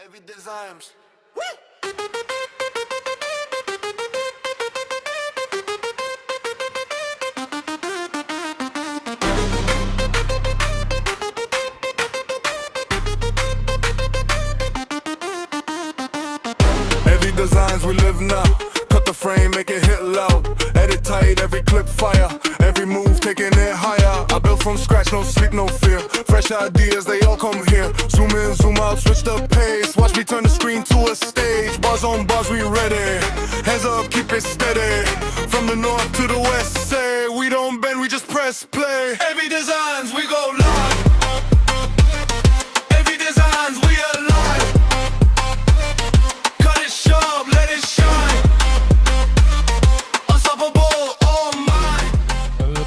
Heavy designs. Heavy designs, we live now. Cut the frame, make it hit loud. Edit tight, every clip fire. Every move taking it higher. I built from scratch, no sleep, no fear. Fresh ideas, they all come here. Zoom in, zoom out, switch the pace. Watch me turn the screen to a stage. Buzz on buzz, we ready. Hands up, keep it steady. From the north to the west, say we don't bend, we just press play. Heavy designs, we go live. Heavy designs, we alive. Cut it sharp, let it shine. Unstoppable, all mine.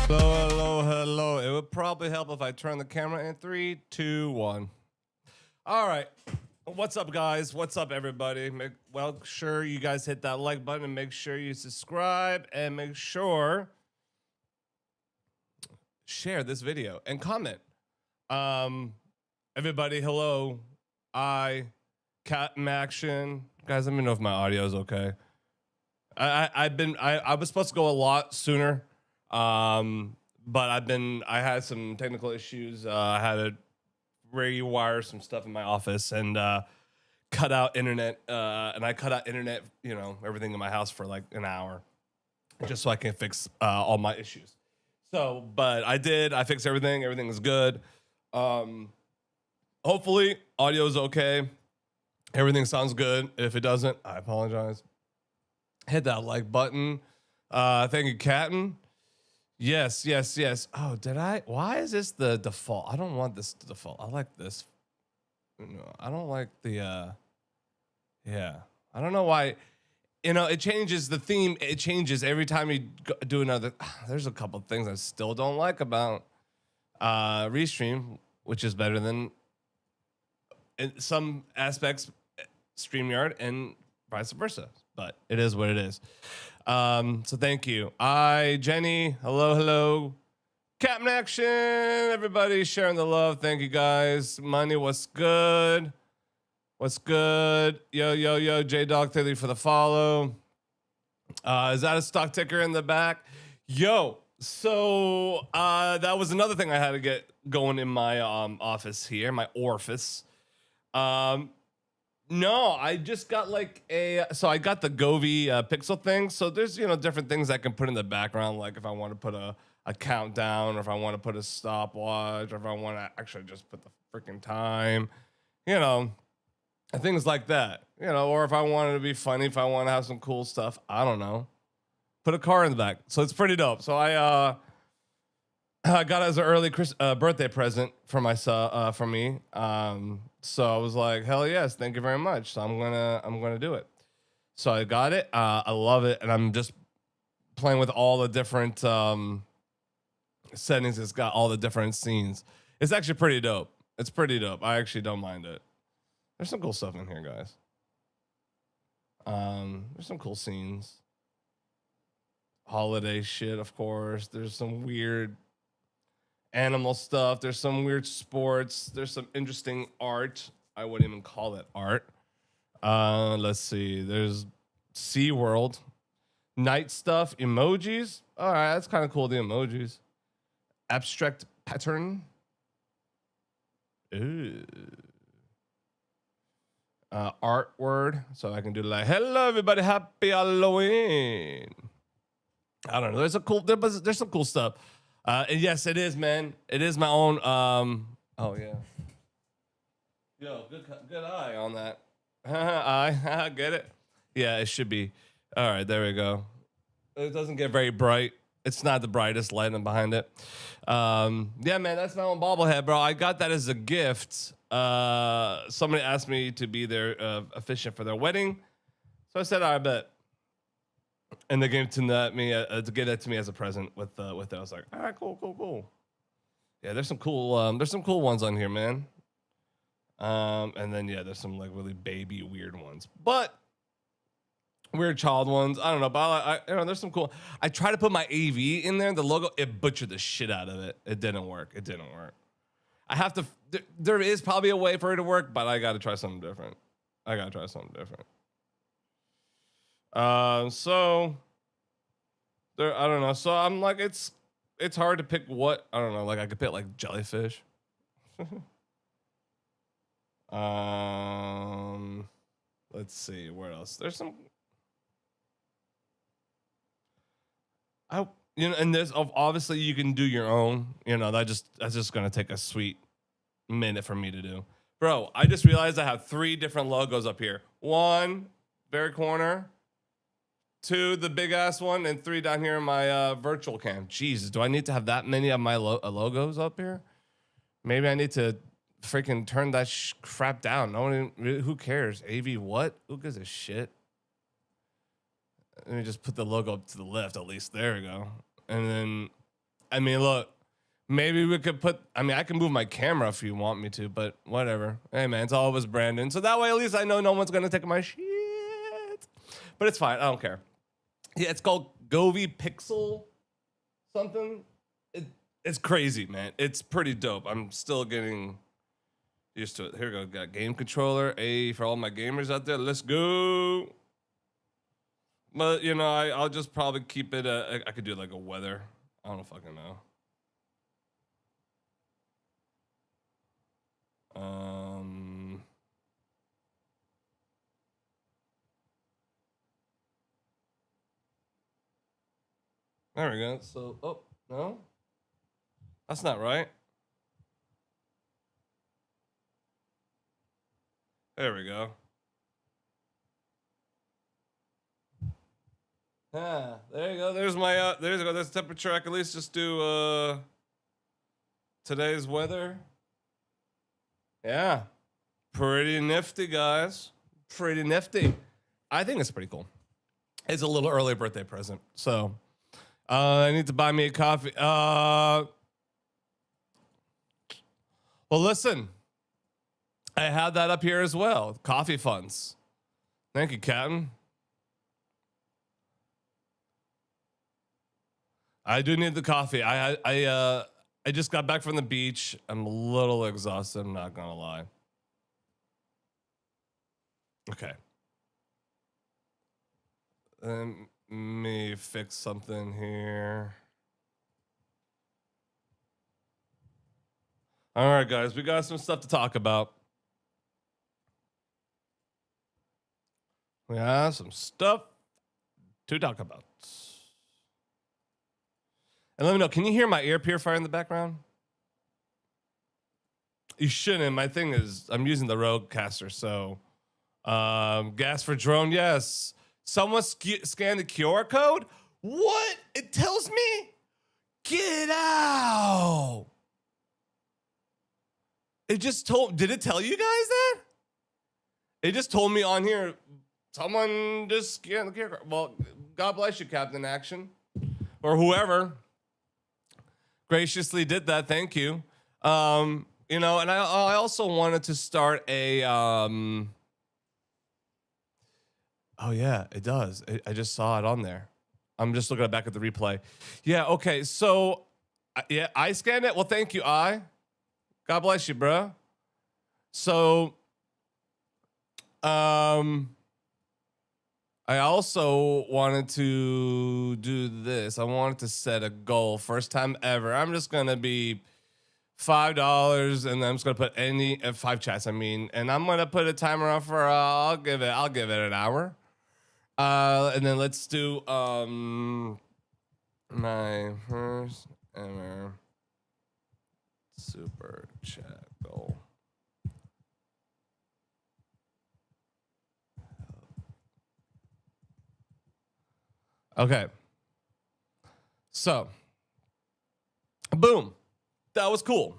Hello. It would probably help if I turn the camera in 3, 2, 1. All right. What's up, guys? What's up, everybody? Well, sure you guys hit that like button and make sure you subscribe and make sure share this video and comment. Everybody, hello. Cat in action. Guys, let me know if my audio is okay. I was supposed to go a lot sooner. But I had some technical issues. I had to rewire some stuff in my office and cut out internet. And I cut out internet, everything in my house for like an hour, just so I can fix all my issues. So, but I did. I fixed everything. Everything is good. Hopefully, audio is okay. Everything sounds good. If it doesn't, I apologize. Hit that like button. Thank you, Captain. Yes. Oh, did I? Why is this the default? I don't want this default. I like this. No, I don't like the, yeah. I don't know why, it changes the theme. It changes every time you do another. There's a couple things I still don't like about Restream, which is better than in some aspects StreamYard and vice versa. But it is what it is. So thank you. Jenny, hello. Captain Action, everybody sharing the love. Thank you, guys. Money, what's good? Yo, J-Dog, thank you for the follow. Is that a stock ticker in the back? Yo, so that was another thing I had to get going in my office here, my orifice. No, I just got so I got the Govee Pixel thing. So there's, different things I can put in the background. Like if I want to put a countdown, or if I want to put a stopwatch, or if I want to actually just put the freaking time, things like that, or if I wanted to be funny, if I want to have some cool stuff, I don't know, put a car in the back. So it's pretty dope. So I got it as an early birthday present for myself, for me. So I was like, hell yes, thank you very much. So I'm gonna do it. So I got it. I love it, and I'm just playing with all the different settings. It's got all the different scenes. It's actually pretty dope. It's pretty dope. I actually don't mind it. There's some cool stuff in here, guys. There's some cool scenes. Holiday shit, of course. There's some weird animal stuff. There's some weird sports. There's some interesting art. I wouldn't even call it art. Let's see. There's SeaWorld. Night stuff. Emojis. All right, that's kind of cool, the emojis. Abstract pattern. Ooh. Art word. So I can do like, hello, everybody. Happy Halloween. I don't know. There's some cool stuff. And yes, it is, man. It is my own. Oh yeah. Yo, good eye on that. I get it. Yeah, it should be. All right, there we go. It doesn't get very bright. It's not the brightest lighting behind it. Yeah, man, that's my own bobblehead, bro. I got that as a gift. Somebody asked me to be their officiant for their wedding, so I said, I bet. And they gave it to me to get it to me as a present with it. I was like, all right, cool. Yeah, there's some cool ones on here, man. And then yeah, there's some like really baby weird ones, but weird child ones. I don't know, but there's some cool. I tried to put my AV in there, the logo, it butchered the shit out of it. It didn't work. I have to. There is probably a way for it to work, but I got to try something different. I gotta try something different. So there, I don't know. So I'm like, it's hard to pick what, I don't know. Like I could pick like jellyfish. Let's see where else. There's some. And there's obviously you can do your own. That's just gonna take a sweet minute for me to do. Bro, I just realized I have 3 different logos up here. 1, very corner. 2, the big ass one, and 3 down here in my virtual cam. Jesus, do I need to have that many of my logos up here? Maybe I need to freaking turn that crap down. No one, who cares? AV what? Who gives a shit? Let me just put the logo up to the left at least. There we go. And then, I mean, look, maybe we could put, I mean, I can move my camera if you want me to, but whatever. Hey, man, it's always Brandon. So that way, at least I know no one's going to take my shit. But it's fine. I don't care. Yeah, it's called Govee Pixel something. It's crazy, man. It's pretty dope. I'm still getting used to it. Here we go. Got game controller. A for all my gamers out there. Let's go. But, I'll just probably keep it. I could do like a weather. I don't fucking know. There we go. So, oh, no. That's not right. There we go. Yeah, there you go. There's my there's temperature. I can at least just do today's weather. Yeah. Pretty nifty, guys. Pretty nifty. I think it's pretty cool. It's a little early birthday present. So I need to buy me a coffee. Well, listen. I had that up here as well. Coffee funds. Thank you, Captain. I do need the coffee. I just got back from the beach. I'm a little exhausted. I'm not gonna lie. Okay. Let me fix something here. All right, guys, we got some stuff to talk about. We have some stuff to talk about. And let me know, can you hear my ear purifier in the background? You shouldn't. My thing is, I'm using the Rodecaster, so gas for drone, yes. Someone scanned the QR code? What? It tells me? Get out. It just did it tell you guys that? It just told me on here, someone just scanned the QR code. Well, God bless you, Captain Action. Or whoever graciously did that. Thank you. And I also wanted to start a oh yeah, it does. I just saw it on there. I'm just looking back at the replay. Yeah, okay. So yeah, I scanned it. Well, thank you, God bless you, bro. So I also wanted to do this. I wanted to set a goal. First time ever. I'm just gonna be $5, and then I'm just gonna put 5 chats. And I'm gonna put a timer on for I'll give it an hour. And then let's do my first ever super chat goal. Okay. So, boom. That was cool.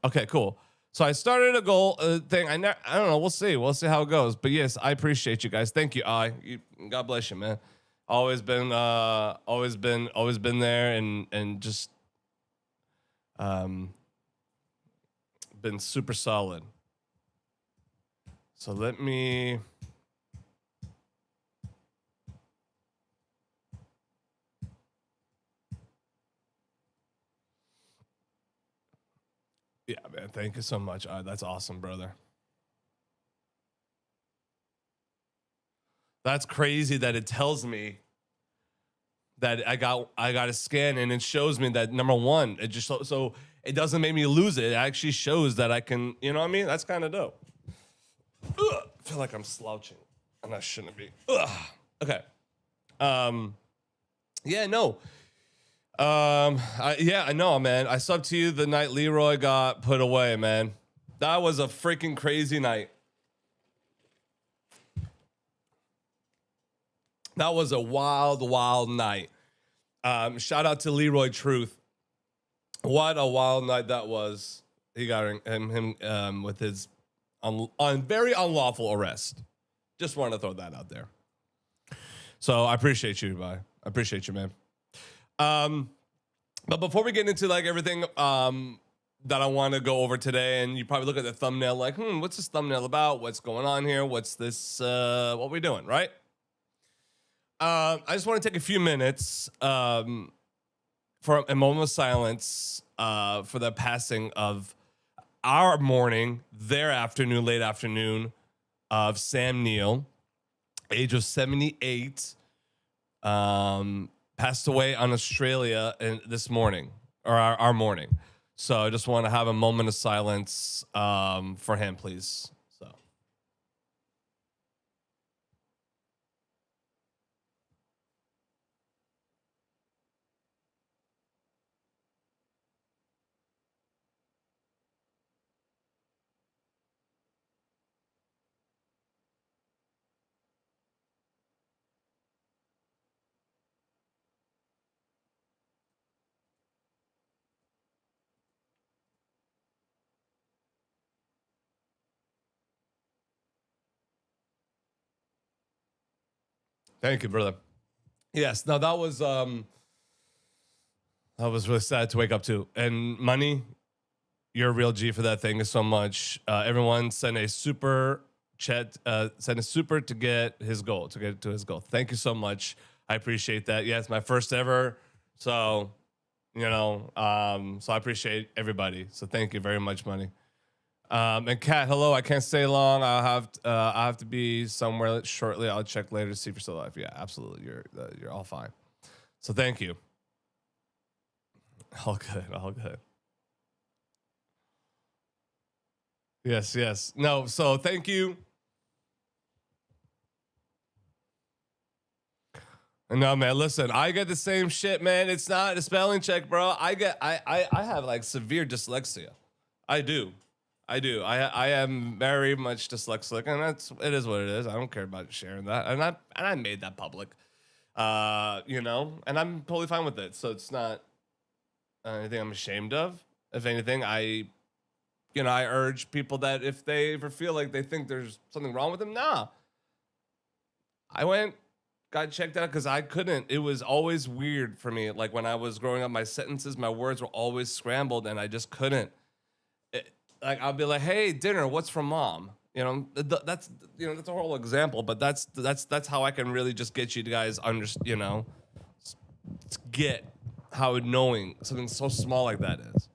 Okay, cool. So I started a goal thing. I don't know. We'll see. We'll see how it goes. But yes, I appreciate you guys. Thank you. God bless you, man. Always been there, and just been super solid. So let me. Yeah, man. Thank you so much. That's awesome, brother. That's crazy that it tells me that I got a scan, and it shows me that number one, it just so it doesn't make me lose it. It actually shows that I can, you know what I mean? That's kind of dope. Ugh, I feel like I'm slouching, and I shouldn't be. Ugh. Okay. Yeah, no. Yeah, I know, man. I subbed to you the night Leroy got put away, man. That was a freaking crazy night. That was a wild, wild night. Shout out to Leroy Truth. What a wild night that was. He got him with his on very unlawful arrest. Just wanted to throw that out there. So I appreciate you, bye. I appreciate you, man. But before we get into like everything that I want to go over today, and you probably look at the thumbnail like, what's this thumbnail about? What's going on here? What's this? What we doing, right? I just want to take a few minutes for a moment of silence for the passing of our morning, their afternoon, late afternoon of Sam Neill, age of 78. Passed away on Australia this morning, or our morning. So I just want to have a moment of silence for him, please. So. Thank you, brother. Yes, no, that was really sad to wake up to. And Money, you're a real G for that. Thank you so much. Everyone send a super chat, send a super to get his goal, to get to his goal. Thank you so much. I appreciate that. Yeah, it's my first ever. So, so I appreciate everybody. So thank you very much, Money. And Kat, hello. I can't stay long. I have to be somewhere shortly. I'll check later to see if you're still alive. Yeah, absolutely. You're all fine. So thank you. All good. All good. Yes, yes. No, so thank you. No, man, listen, I get the same shit, man. It's not a spelling check, bro. I have like severe dyslexia. I do. I am very much dyslexic, and it is what it is. I don't care about sharing that. And I made that public. And I'm totally fine with it. So it's not anything I'm ashamed of. If anything, I urge people that if they ever feel like they think there's something wrong with them, nah. I got checked out because I couldn't. It was always weird for me. Like when I was growing up, my sentences, my words were always scrambled, and I just couldn't. Like I'll be like, "Hey, dinner, what's from mom?" That's a whole example, but that's how I can really just get you guys get how annoying something so small like that is.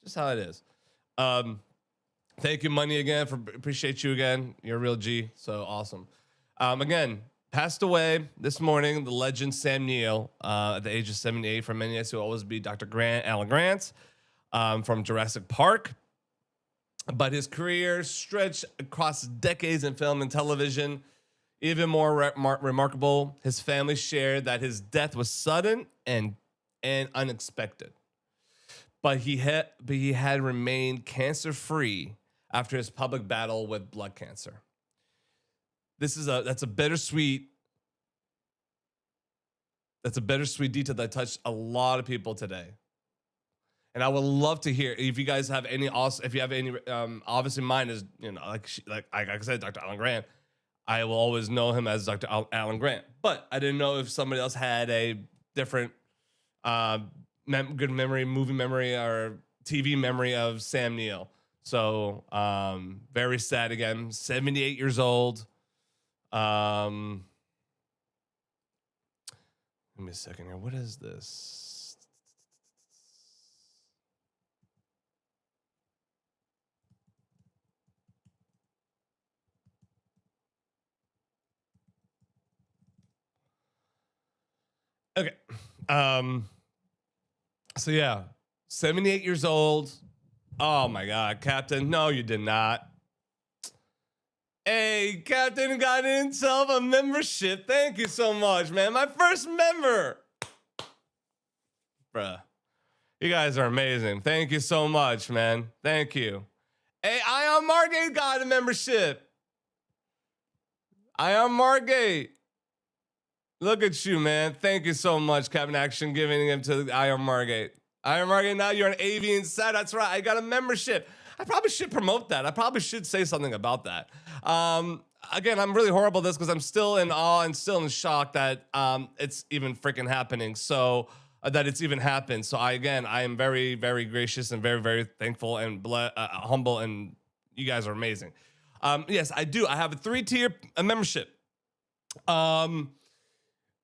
Just how it is. Thank you, Money, again. Appreciate you again. You're a real G. So awesome. Again, passed away this morning, the legend Sam Neill, at the age of 78. For many of us, who will always be Dr. Alan Grant from Jurassic Park. But his career stretched across decades in film and television. Even more remarkable, his family shared that his death was sudden and unexpected. But he had remained cancer-free after his public battle with blood cancer. That's a bittersweet detail that touched a lot of people today. And I would love to hear if you guys have any. Also, if you have any, obviously mine is like I said, Dr. Alan Grant. I will always know him as Dr. Alan Grant. But I didn't know if somebody else had a different good memory, movie memory, or TV memory of Sam Neill. So very sad again. 78 years old. Give me a second here. What is this? Okay. So yeah, 78 years old. Oh my God, Captain. No, you did not. Hey, Captain got himself a membership. Thank you so much, man. My first member. Bruh. You guys are amazing. Thank you so much, man. Thank you. Hey, Ion Margate got a membership. Ion Margate. Look at you, man. Thank you so much, Captain Action, giving him to Ion Margate. Ion Margate, now you're an AV Insider. That's right. I got a membership. I probably should promote that. I probably should say something about that. Again, I'm really horrible at this because I'm still in awe and still in shock that it's even freaking happening. So that it's even happened. So I am very, very gracious and very, very thankful and humble, and you guys are amazing. Yes, I do. I have a 3-tier membership.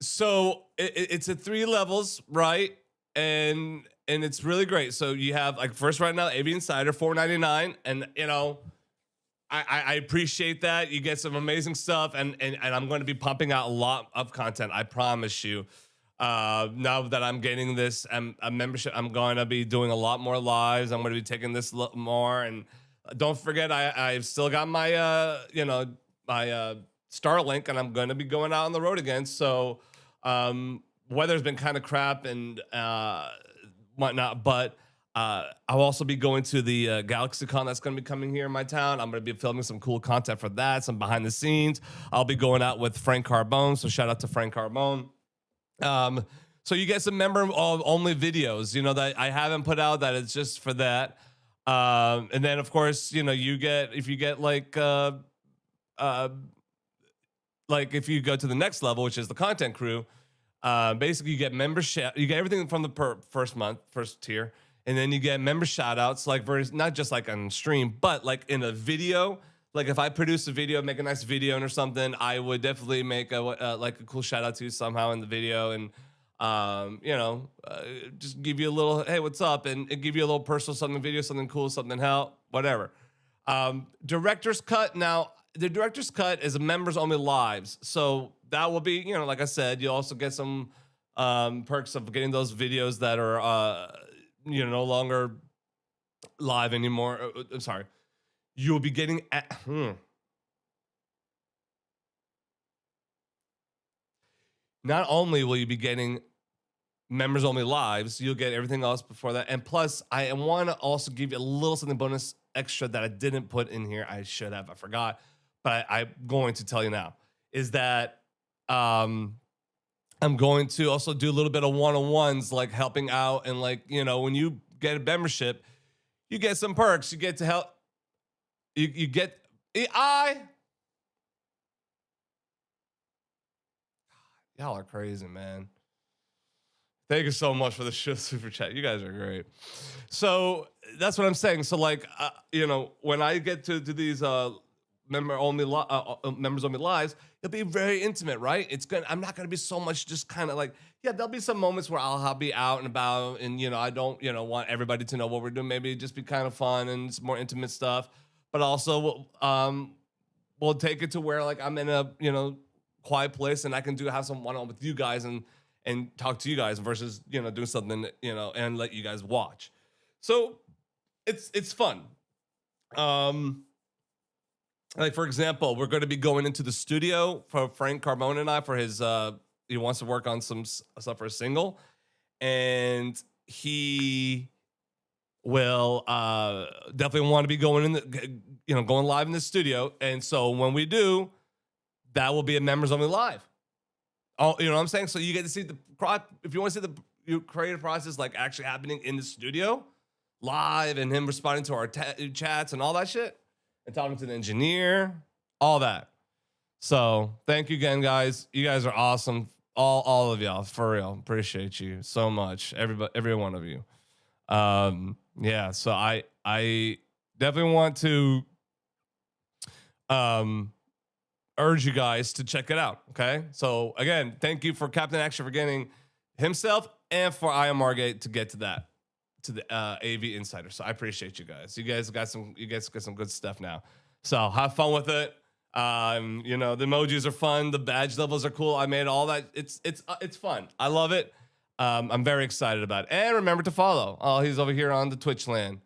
So it's at 3 levels, right? And it's really great. So you have like first right now, AV Insider, $4.99, and you know, I appreciate that. You get some amazing stuff, and I'm going to be pumping out a lot of content. I promise you. Now that I'm getting this a membership, I'm going to be doing a lot more lives. I'm going to be taking this more, and don't forget, I've still got my my Starlink, and I'm going to be going out on the road again. So weather's been kind of crap and whatnot, but I'll also be going to the GalaxyCon that's going to be coming here in my town. I'm going to be filming some cool content for that, some behind the scenes. I'll be going out with Frank Carbone, so shout out to Frank Carbone. So you get some member only videos, you know, that I haven't put out, that it's just for that. And then of course, you know, you get, if you get like if you go to the next level, which is the content crew, basically you get membership, you get everything from the first tier. And then you get member shout outs, like not just like on stream, but like in a video. Like if I produce a video, make a nice video or something, I would definitely make a cool shout out to you somehow in the video, and just give you a little, hey, what's up, and give you a little personal something, video, something cool, something hell, whatever. Director's cut. Now the director's cut is a members only lives, so that will be, you know, like I said, you also get some perks of getting those videos that are no longer live anymore. I'm sorry. You'll be getting not only will you be getting members only lives, you'll get everything else before that. And plus, I want to also give you a little something bonus extra that I didn't put in here. I should have, I forgot, but I'm going to tell you now, is that I'm going to also do a little bit of one-on-ones, like helping out, and like, you know, when you get a membership, you get some perks. You get to help. You get y'all are crazy, man. Thank you so much for the show super chat. You guys are great. So that's what I'm saying. So like, when I get to these members only lives, it'll be very intimate, right? I'm not gonna be so much just kind of like, yeah, there'll be some moments where I'll be out and about, and I don't want everybody to know what we're doing. Maybe just be kind of fun and it's more intimate stuff. But also, we'll take it to where like I'm in a quiet place, and I can have some one-on-one with you guys and talk to you guys versus doing something and let you guys watch. So it's fun. Like for example, we're going to be going into the studio for Frank Carbone and I for his he wants to work on some stuff for a single, and he will definitely want to be going in going live in the studio. And so when we do, that will be a members only live. Oh, you know what I'm saying? So you get to see if you want to see the creative process like actually happening in the studio live, and him responding to our chats and all that shit, and talking to the engineer, all that. So thank you again, guys. You guys are awesome. All of y'all, for real. Appreciate you so much. Every one of you. Yeah, so I definitely want to urge you guys to check it out. Okay, so again, thank you for Captain Action for getting himself, and for Ian Margate to get to the AV Insider. So I appreciate you guys. You guys got some good stuff now. So have fun with it. You know, the emojis are fun. The badge levels are cool. I made all that. It's fun. I love it. I'm very excited about it. And remember to follow. Oh, he's over here on the Twitch land.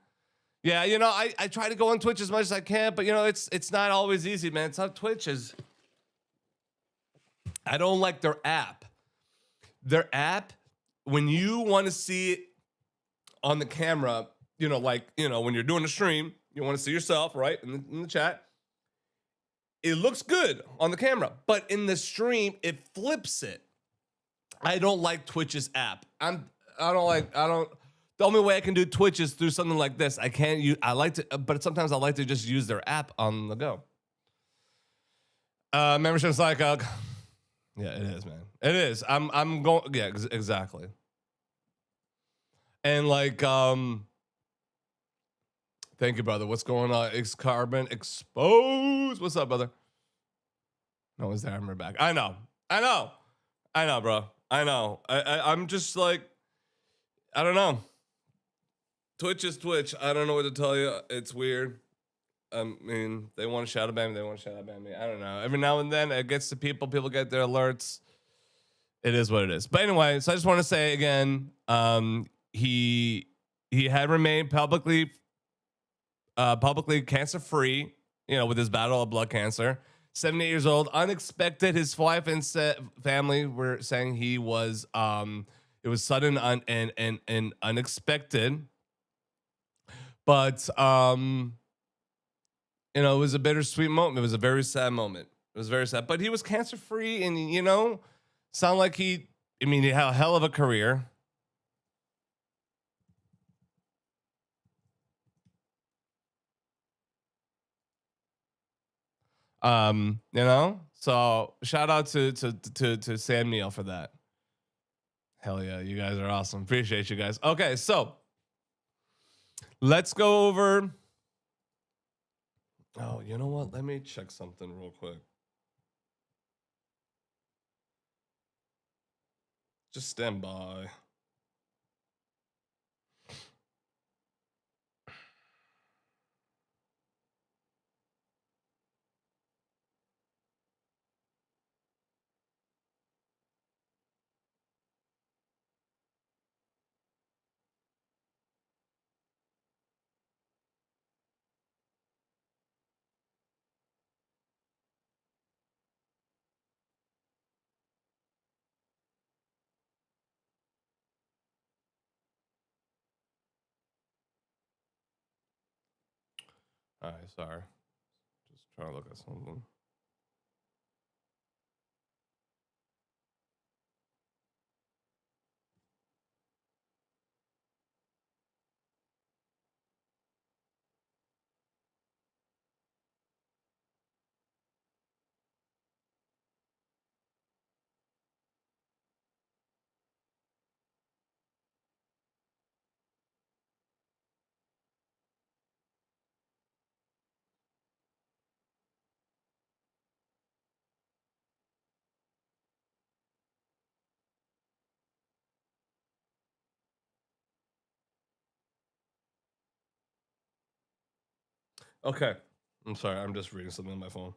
Yeah, you know, I try to go on Twitch as much as I can, but you know, it's not always easy, man. It's not Twitch is. I don't like their app. Their app, when you want to see it on the camera, you know, like, you know, when you're doing a stream, you want to see yourself, right? In the chat. It looks good on the camera, but in the stream, it flips it. I don't like Twitch's app. I don't. The only way I can do Twitch is through something like this. I can't use. I like to, but sometimes I like to just use their app on the go. Membership's like, yeah, it is, man. It is. I'm going. Yeah, exactly. And like, thank you, brother. What's going on? X Carbon Exposed. What's up, brother? No one's there. I'm back. I know, bro. I know. I'm just like, I don't know. Twitch is Twitch. I don't know what to tell you. It's weird. I mean, they want to shadow ban me. They want to shadow ban me. I don't know. Every now and then it gets to people. People get their alerts. It is what it is. But anyway, so I just want to say again, he had remained publicly cancer free. You know, with his battle of blood cancer. 78 years old, unexpected. His wife and family were saying he was it was sudden and unexpected. But you know, it was a bittersweet moment. It was a very sad moment. It was very sad. But he was cancer free, and you know, sound like he had a hell of a career. You know, so shout out to Sam Neill for that. Hell yeah, you guys are awesome. Appreciate you guys. Okay, so let's go over. Oh, you know what? Let me check something real quick. Just stand by. All right, sorry. Just trying to look at something. Okay. I'm sorry. I'm just reading something on my phone.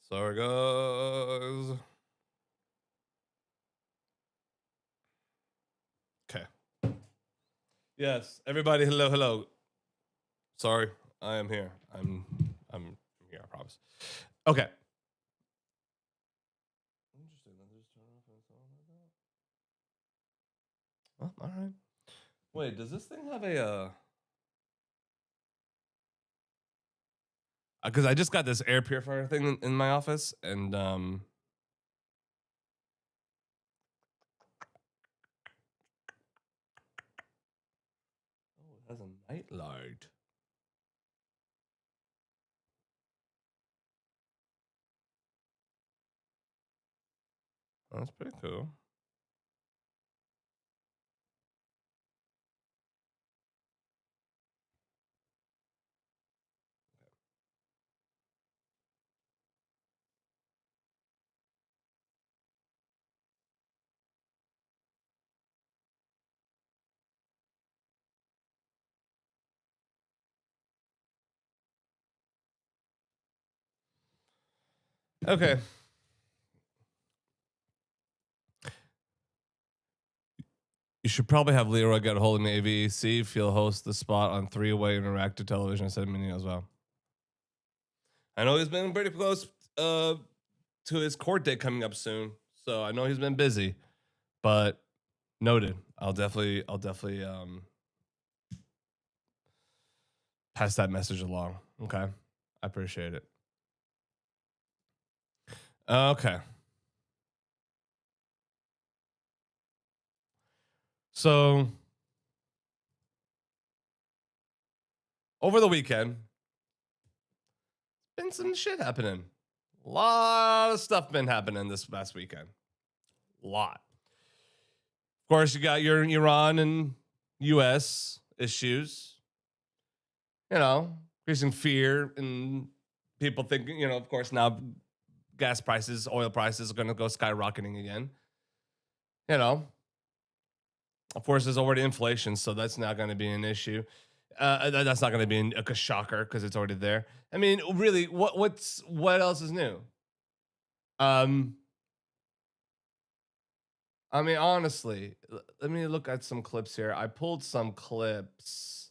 Sorry, guys. Okay. Yes, everybody. Hello, hello. Sorry, I am here. I'm here. I promise. Okay. Interesting. Oh, all right. Wait, does this thing have a? Because I just got this air purifier thing in my office, and oh, it has a night light. That's pretty cool. Okay. You should probably have Leroy get a hold of Navy, see if he'll host the spot on three-way interactive television instead of mini as well. I know he's been pretty close to his court date coming up soon, so I know he's been busy. But noted. I'll definitely pass that message along. Okay, I appreciate it. Okay. So over the weekend, been some shit happening. A lot of stuff been happening this past weekend. A lot. Of course, you got your Iran and U.S. issues. You know, increasing fear and people thinking. You know, of course, now gas prices, oil prices are going to go skyrocketing again. You know, of course, there's already inflation, so that's not going to be an issue. That's not going to be a shocker because it's already there. I mean, really, what else is new? I mean, honestly, let me look at some clips here. I pulled some clips.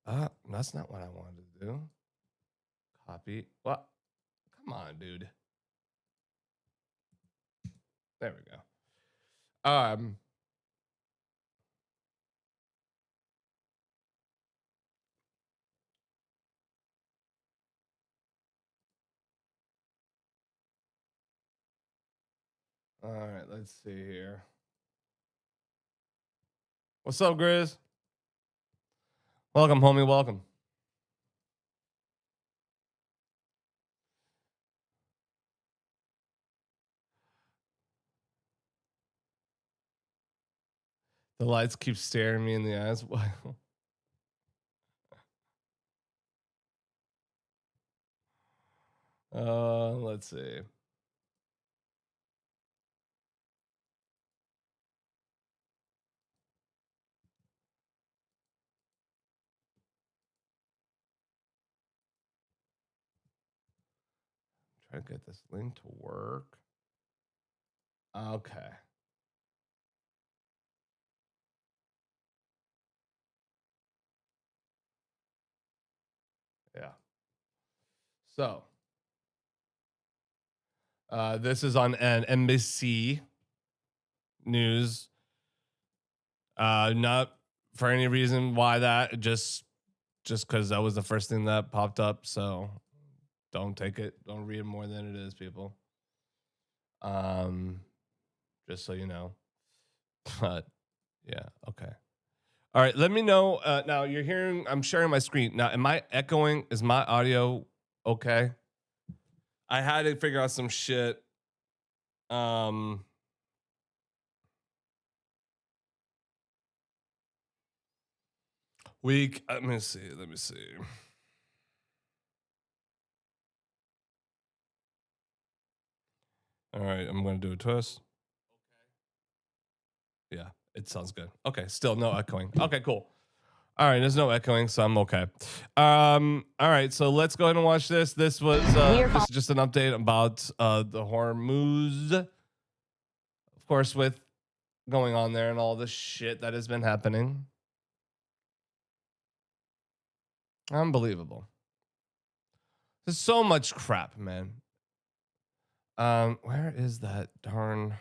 That's not what I wanted to do. Copy. What? Come on, dude. There we go. All right, let's see here. What's up, Grizz? Welcome, homie. Welcome. The lights keep staring me in the eyes. Let's see. Try to get this link to work. Okay. Yeah. So, this is on an NBC News. Not for any reason why that, just because that was the first thing that popped up. So, don't take it. Don't read it more than it is, people. Just so you know. But yeah, okay. All right, let me know. Now you're hearing. I'm sharing my screen. Now, am I echoing? Is my audio okay? I had to figure out some shit. Week. Let me see. Let me see. All right, I'm gonna do a twist. Yeah, it sounds good. Okay, still no echoing. Okay, cool. All right, there's no echoing, so I'm okay. All right, so let's go ahead and watch this. This was this is just an update about the Hormuz, of course, with going on there and all the shit that has been happening. Unbelievable. There's so much crap, man. Where is that darn?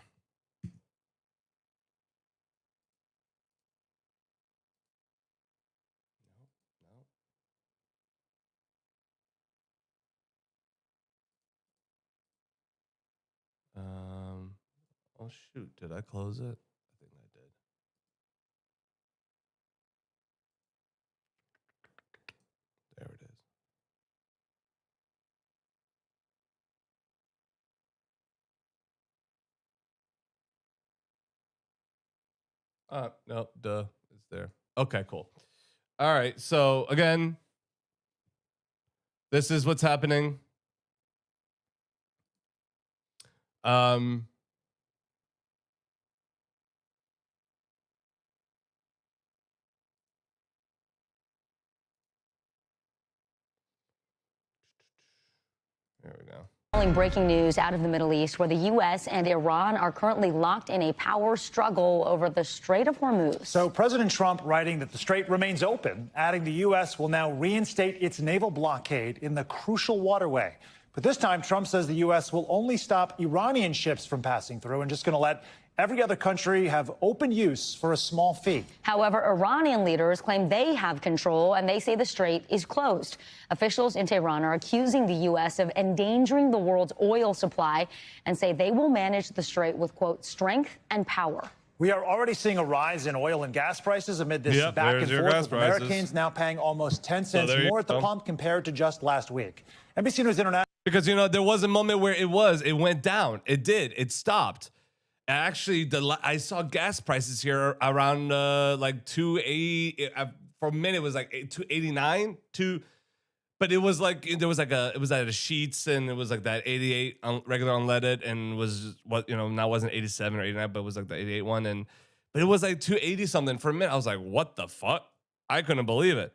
Oh shoot, did I close it? I think I did. There it is. No, duh, it's there. Okay, cool. All right, so again, this is what's happening. Um, Breaking news out of the Middle East, where the U.S. and Iran are currently locked in a power struggle over the Strait of Hormuz. So President Trump writing that the strait remains open, adding the U.S. will now reinstate its naval blockade in the crucial waterway. But this time, Trump says the U.S. will only stop Iranian ships from passing through and just going to let every other country have open use for a small fee. However, Iranian leaders claim they have control, and they say the strait is closed. Officials in Tehran are accusing the U.S. of endangering the world's oil supply and say they will manage the strait with, quote, strength and power. We are already seeing a rise in oil and gas prices amid this back and forth, with Americans now paying almost 10 cents more at the pump compared to just last week. NBC News International. Because, you know, there was a moment where it went down. It did. It stopped. Actually, I saw gas prices here around like 280. For a minute, it was like 289. But it was like it was at a Sheets, and it was like that 88 regular unleaded, and was what, you know, now wasn't 87 or 89, but it was like the 88 one, but it was like 280 something for a minute. I was like, what the fuck? I couldn't believe it.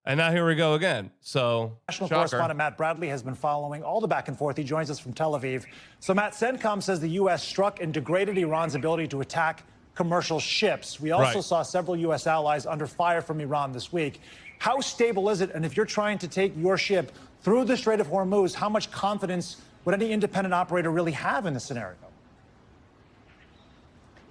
And now here we go again. So, national correspondent Matt Bradley has been following all the back and forth. He joins us from Tel Aviv. So, Matt, CENTCOM says the U.S. struck and degraded Iran's ability to attack commercial ships. We also saw several U.S. allies under fire from Iran this week. How stable is it? And if you're trying to take your ship through the Strait of Hormuz, how much confidence would any independent operator really have in this scenario?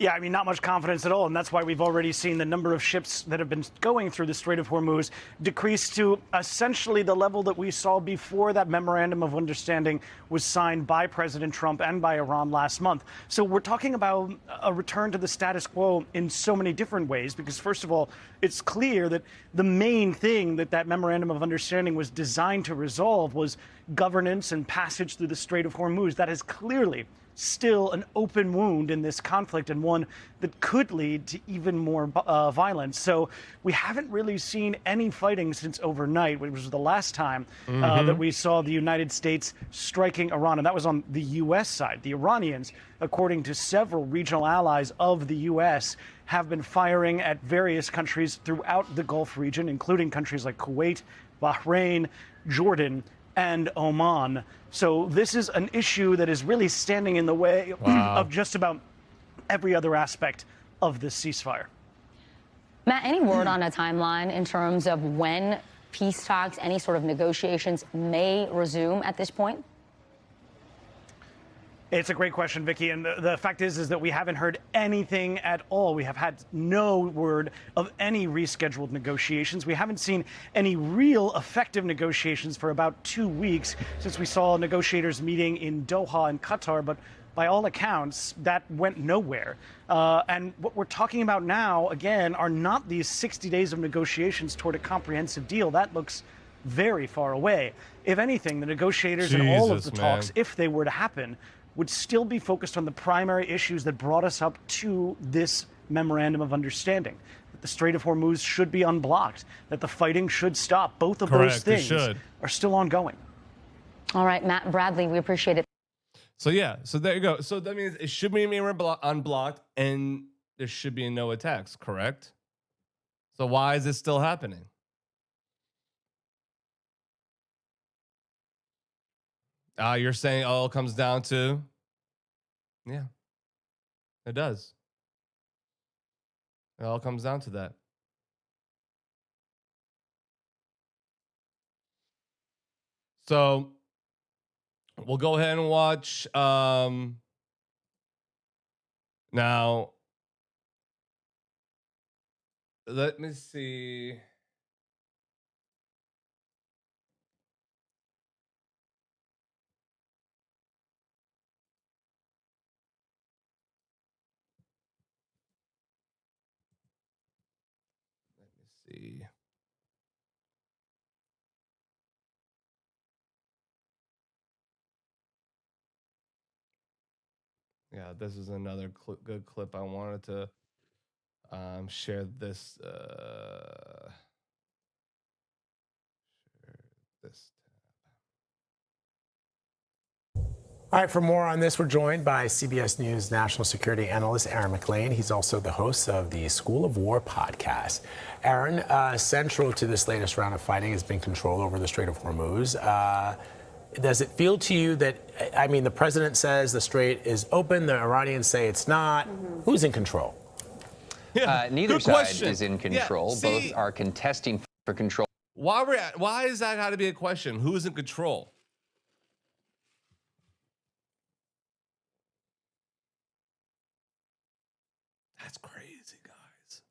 Yeah, I mean, not much confidence at all. And that's why we've already seen the number of ships that have been going through the Strait of Hormuz decrease to essentially the level that we saw before that memorandum of understanding was signed by President Trump and by Iran last month. So we're talking about a return to the status quo in so many different ways, because, first of all, it's clear that the main thing that that memorandum of understanding was designed to resolve was governance and passage through the Strait of Hormuz. That is clearly still an open wound in this conflict, and one that could lead to even more violence. So we haven't really seen any fighting since overnight, which was the last time that we saw the United States striking Iran. And that was on the U.S. side. The Iranians, according to several regional allies of the U.S., have been firing at various countries throughout the Gulf region, including countries like Kuwait, Bahrain, Jordan, and Oman. So this is an issue that is really standing in the way of just about every other aspect of this ceasefire. Matt, any word on a timeline in terms of when peace talks, any sort of negotiations may resume at this point? It's a great question, Vicky, and the fact is that we haven't heard anything at all. We have had no word of any rescheduled negotiations. We haven't seen any real effective negotiations for about 2 weeks since we saw negotiators meeting in Doha and Qatar, but by all accounts, that went nowhere. And what we're talking about now, again, are not these 60 days of negotiations toward a comprehensive deal. That looks very far away. If anything, the negotiators and all of the talks, if they were to happen, would still be focused on the primary issues that brought us up to this memorandum of understanding. That the Strait of Hormuz should be unblocked, that the fighting should stop. Both of those things are still ongoing. All right, Matt Bradley, we appreciate it. So, yeah, so there you go. So that means it should be unblocked, and there should be no attacks, correct? So why is this still happening? You're saying all comes down to, yeah, it does. It all comes down to that. So we'll go ahead and watch. Now, let me see. See. Yeah, this is another good clip. I wanted to share this. Share this. All right, for more on this, we're joined by CBS News national security analyst Aaron McLean. He's also the host of the School of War podcast. Aaron, central to this latest round of fighting has been control over the Strait of Hormuz. Does it feel to you that, I mean, the president says the strait is open, the Iranians say it's not. Who's in control? Neither side is in control. Both are contesting for control. Why is that got to be a question? Who's in control? That's crazy, guys.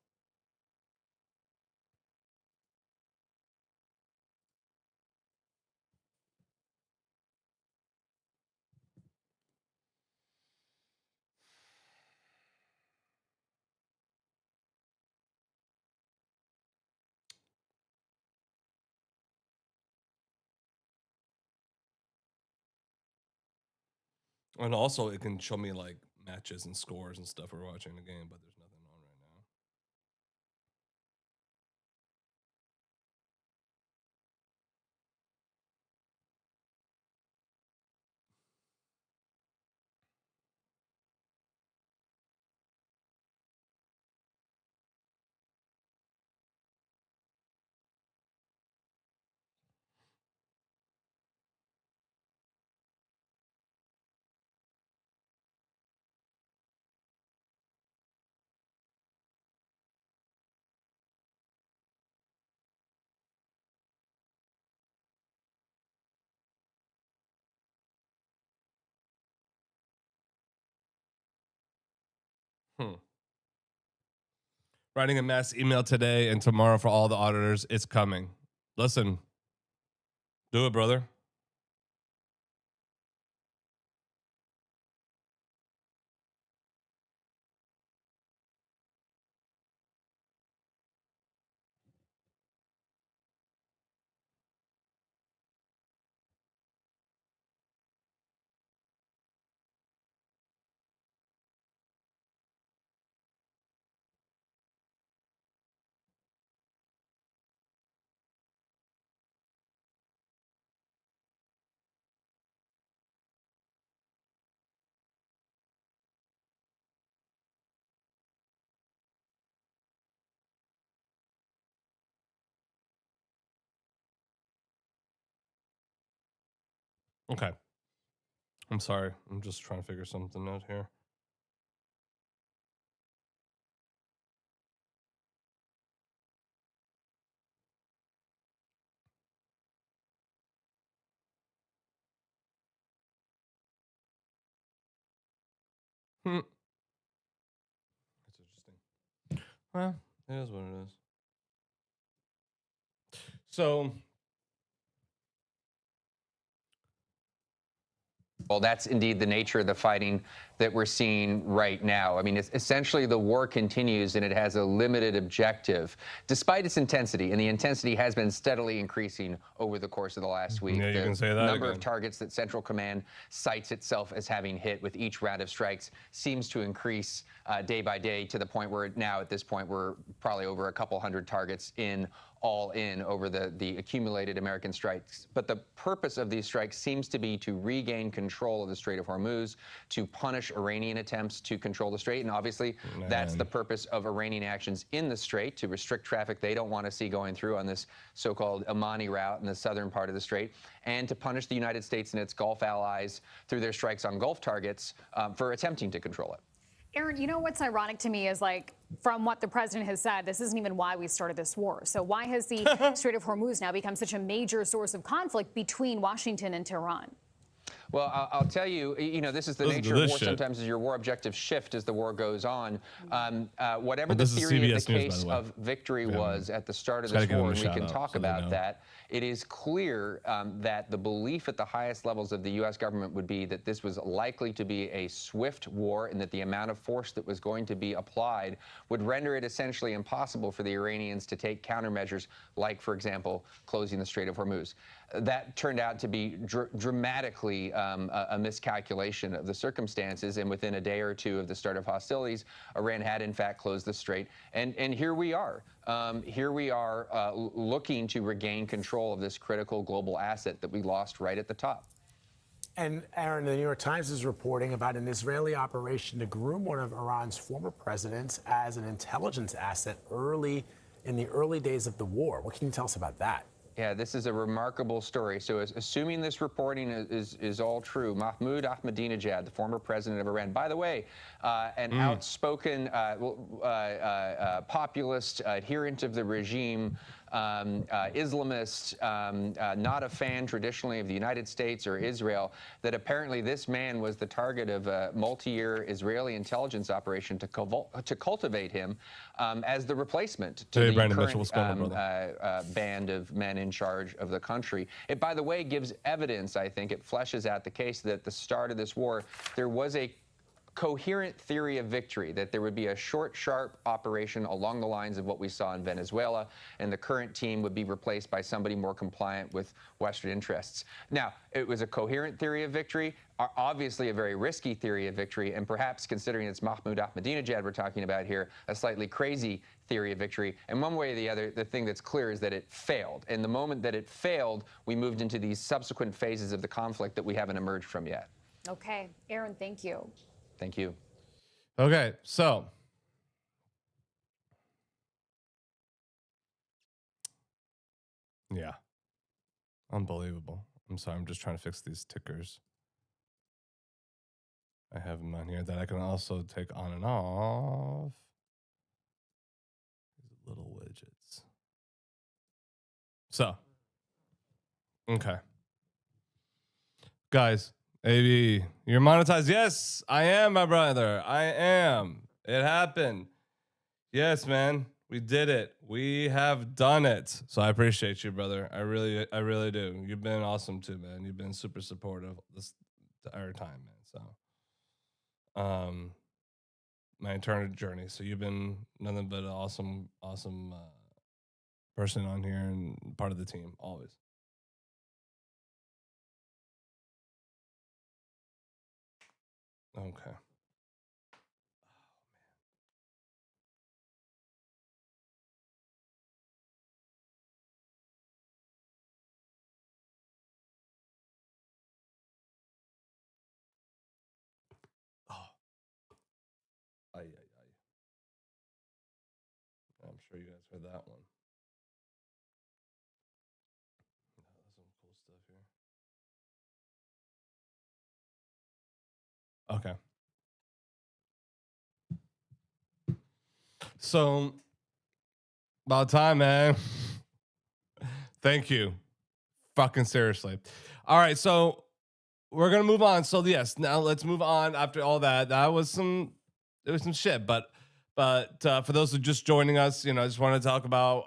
And also, it can show me like matches and scores and stuff we're watching the game, but there's nothing on right now. Writing a mass email today and tomorrow for all the auditors. It's coming. Listen, do it, brother. Okay. I'm sorry. I'm just trying to figure something out here. That's interesting. Well, it is what it is. So, Well, that's indeed the nature of the fighting that we're seeing right now. I mean, essentially the war continues and it has a limited objective, despite its intensity. And the intensity has been steadily increasing over the course of the last week. Yeah, you the can say that number again. of targets that Central Command cites itself as having hit with each round of strikes seems to increase day by day to the point where now at this point we're probably over a couple hundred targets all in over the accumulated American strikes. But the purpose of these strikes seems to be to regain control of the Strait of Hormuz, to punish Iranian attempts to control the strait. And obviously, that's the purpose of Iranian actions in the strait, to restrict traffic they don't want to see going through on this so-called Amani route in the southern part of the strait, and to punish the United States and its Gulf allies through their strikes on Gulf targets for attempting to control it. Aaron, you know what's ironic to me is, like, from what the president has said, this isn't even why we started this war. So why has the Strait of Hormuz now become such a major source of conflict between Washington and Tehran? Well, I'll tell you, this is the nature of war. Sometimes as your war objectives shift as the war goes on. Whatever the theory of the case of victory was at the start of this war, and we can talk about that, it is clear that the belief at the highest levels of the U.S. government would be that this was likely to be a swift war and that the amount of force that was going to be applied would render it essentially impossible for the Iranians to take countermeasures like, for example, closing the Strait of Hormuz. That turned out to be dramatically a miscalculation of the circumstances, and within a day or two of the start of hostilities, Iran had in fact closed the strait, and here we are. Looking to regain control of this critical global asset that we lost right at the top. And Aaron, the New York Times is reporting about an Israeli operation to groom one of Iran's former presidents as an intelligence asset in the early days of the war. What can you tell us about that? Yeah, this is a remarkable story. So assuming this reporting is all true, Mahmoud Ahmadinejad, the former president of Iran, by the way, an outspoken populist, adherent of the regime, Islamist, not a fan traditionally of the United States or Israel, that apparently this man was the target of a multi-year Israeli intelligence operation to cultivate him as the replacement to the current band of men in charge of the country. It, by the way, gives evidence, I think, it fleshes out the case that at the start of this war, there was a coherent theory of victory, that there would be a short, sharp operation along the lines of what we saw in Venezuela, and the current team would be replaced by somebody more compliant with Western interests. Now, it was a coherent theory of victory, obviously a very risky theory of victory, and perhaps, considering it's Mahmoud Ahmadinejad we're talking about here, a slightly crazy theory of victory. And one way or the other, the thing that's clear is that it failed. And the moment that it failed, we moved into these subsequent phases of the conflict that we haven't emerged from yet. Okay. Aaron, thank you. Thank you. Okay, so yeah, unbelievable. I'm sorry, I'm just trying to fix these tickers. I have them on here that I can also take on and off. These little widgets. So, okay. Guys, AB, you're monetized. Yes, I am, my brother. I am. It happened. Yes, man. We did it. We have done it. So I appreciate you, brother. I really do. You've been awesome too, man. You've been super supportive this entire time, man. So, my entire journey. So you've been nothing but an awesome person on here and part of the team always. Okay. Ay, ay, ay. I'm sure you guys heard that one. That's some cool stuff here. Okay. So, about time, man. Thank you. Fucking seriously. All right, so we're gonna move on. So yes, now let's move on. After all that, there was some shit. But for those who are just joining us, I just want to talk about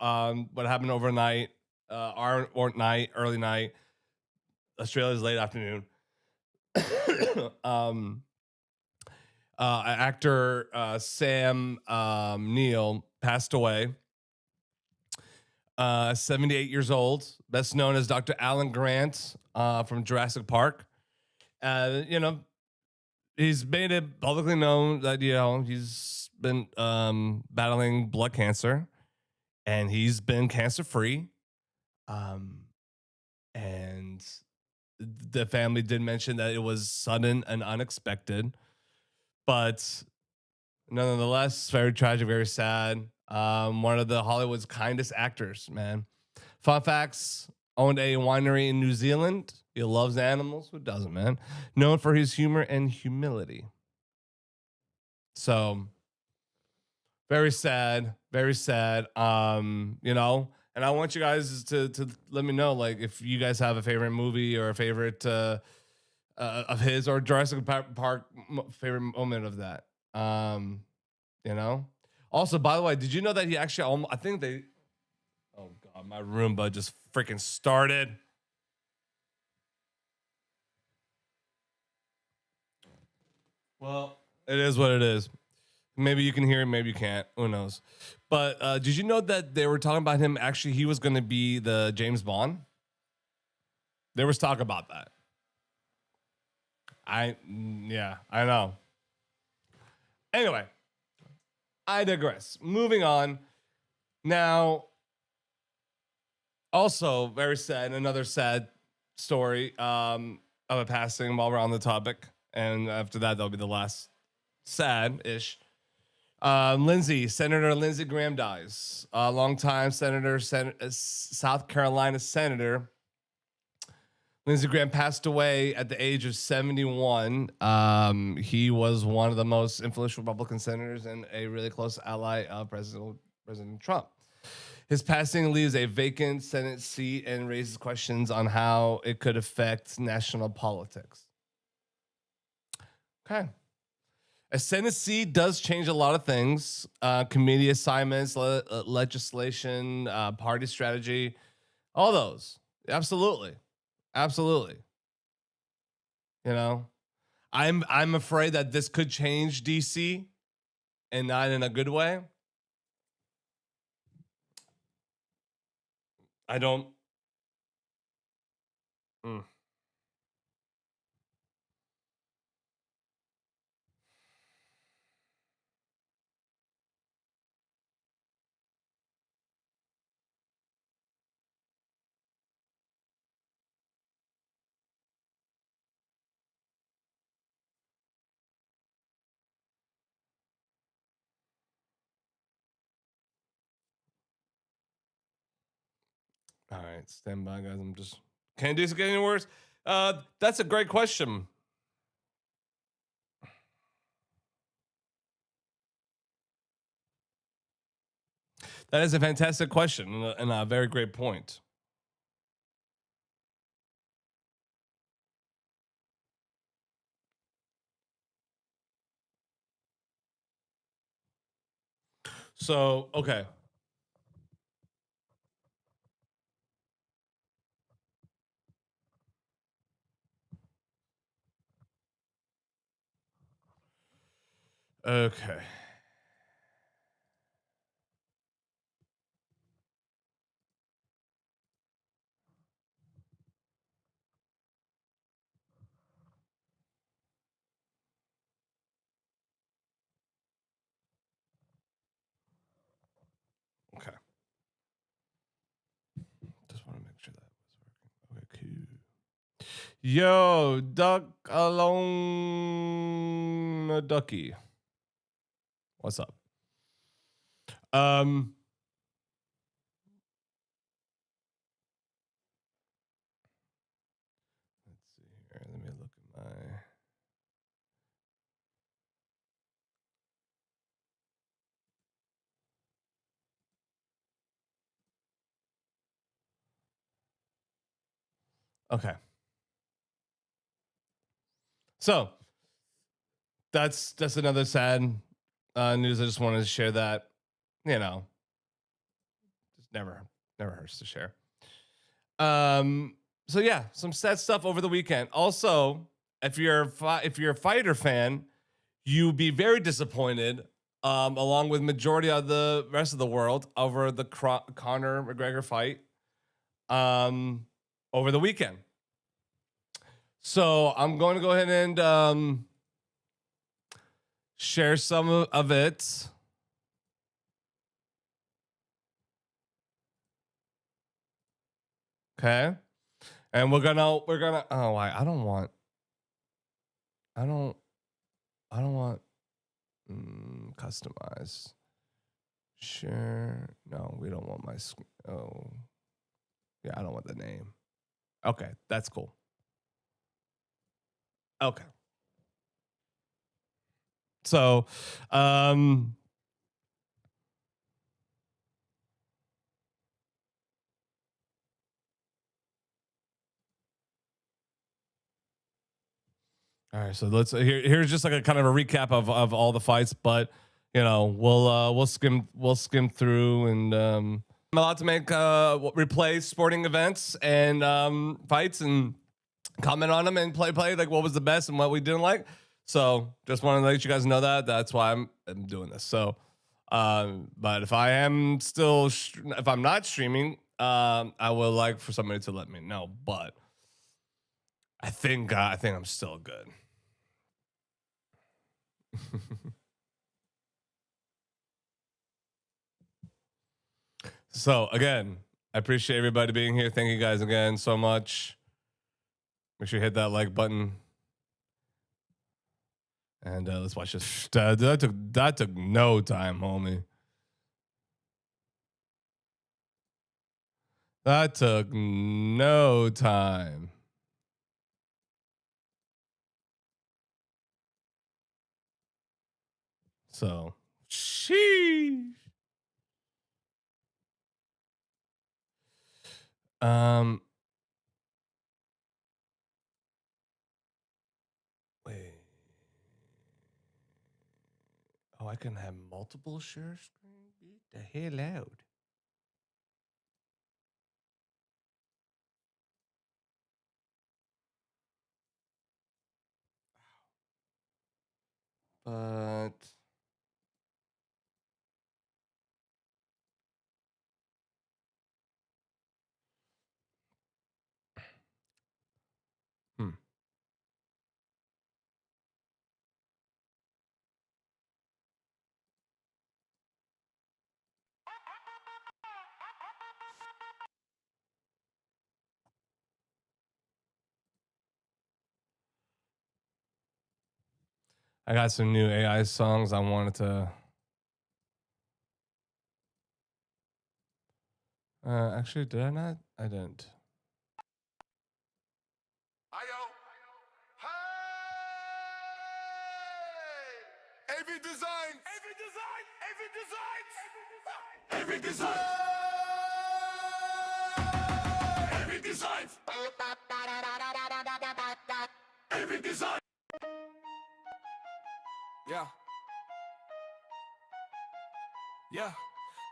what happened overnight, our night, early night, Australia's late afternoon. Actor Sam Neill passed away. 78 years old, best known as Dr. Alan Grant from Jurassic Park. He's made it publicly known that he's been battling blood cancer, and he's been cancer free. And the family did mention that it was sudden and unexpected, but nonetheless, very tragic, very sad. One of the Hollywood's kindest actors, man. Fun facts: owned a winery in New Zealand. He loves animals. Who doesn't, man? Known for his humor and humility. So, very sad, very sad. And I want you guys to let me know, like, if you guys have a favorite movie or a favorite of his, or Jurassic Park favorite moment of that. Also, by the way, did you know that he actually, I think they, oh God, my Roomba just freaking started. Well, it is what it is. Maybe you can hear it, maybe you can't. Who knows? But did you know that they were talking about him? Actually, he was going to be the James Bond. There was talk about that. I know. Anyway, I digress. Moving on. Now, also very sad, another sad story of a passing while we're on the topic. And after that, that'll be the last sad-ish. Senator Lindsey Graham dies. Longtime senator, South Carolina senator. Lindsey Graham passed away at the age of 71. He was one of the most influential Republican senators and a really close ally of President Trump. His passing leaves a vacant Senate seat and raises questions on how it could affect national politics. Okay. A Senate seat does change a lot of things. Committee assignments, legislation, party strategy, all those. Absolutely. Absolutely. You know, I'm afraid that this could change DC and not in a good way. I don't. All right, stand by, guys. I'm just. Can this get any worse? That's a great question. That is a fantastic question and a very great point. So, okay. Okay. Okay. Just want to make sure that was working. Okay, cool. Yo, Duck Alone Ducky. What's up? Let's see here. Let me look at my. Okay. So that's another sad news. I just wanted to share that. You know, just never hurts to share. So yeah, some sad stuff over the weekend. Also, if you're a fighter fan, you'd be very disappointed, along with majority of the rest of the world, over the Conor McGregor fight over the weekend. So I'm going to go ahead and share some of it. Okay. And we're gonna oh, I don't want customize. Share. No, we don't want my oh. Yeah, I don't want the name. Okay, that's cool. Okay. So, all right, so let's here's just like a kind of a recap of all the fights, but you know, we'll skim through, and I'm allowed to make replay sporting events and fights and comment on them and play like what was the best and what we didn't like. So just want to let you guys know that's why I'm doing this. So but if I am still if I'm not streaming, I would like for somebody to let me know, but I think I'm still good. So again, I appreciate everybody being here. Thank you guys again so much. Make sure you hit that like button. And let's watch this. That took no time, homie. That took no time. So, sheesh. Wait. Oh, I can have multiple share screen? Beat the hell out. But I got some new AI songs I wanted to. Actually, did I not? I didn't. Every design, every design, every design, every design. Yeah.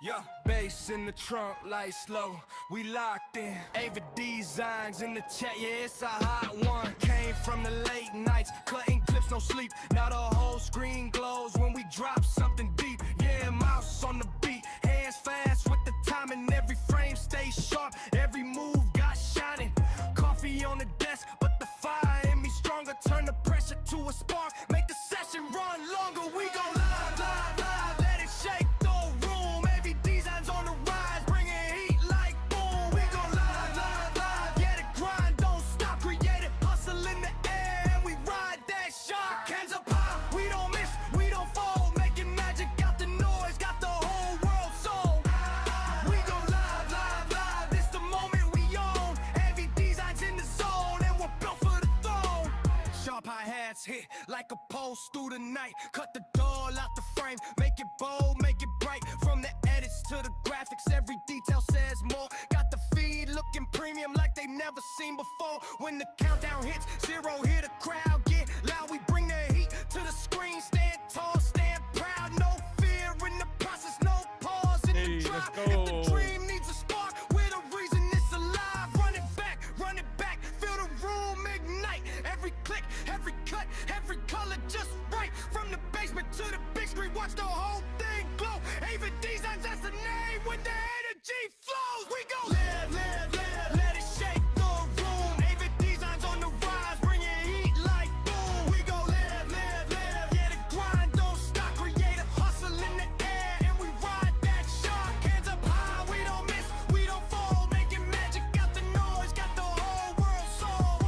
Yeah, bass in the trunk, light slow, we locked in. Every designs in the chat, yeah, it's a hot one. Came from the late nights, cutting clips, no sleep. Now the whole screen glows when we drop something deep. Yeah, mouse on the beat, hands fast with the time, and every frame stays sharp. Every move got shining. Coffee on the desk, but the fire in me stronger. Turn the pressure to a spark, make the session run longer. We go live, live, live, let it shake. Hit like a pulse through the night. Cut the doll out the frame, make it bold, make it bright. From the edits to the graphics, every detail says more. Got the feed looking premium like they've never seen before. When the countdown hits, zero, hear the crowd get loud. We bring the heat to the screen, stand tall, stand proud. No fear in the process, no pause in the drop. If the dream needs a spark, we're the reason it's alive. Run it back, feel the room ignite. Every click, every cut, every color just right. From the basement to the big screen, watch the whole thing glow. Even Designs, that's the name. When the energy flows, we go live, live, live, let it shake the room. Even Designs on the rise, bring it heat like boom. We go live, live, live, yeah, the grind don't stop. Create a hustle in the air, and we ride that shark. Hands up high, we don't miss, we don't fall. Making magic, got the noise, got the whole world soul.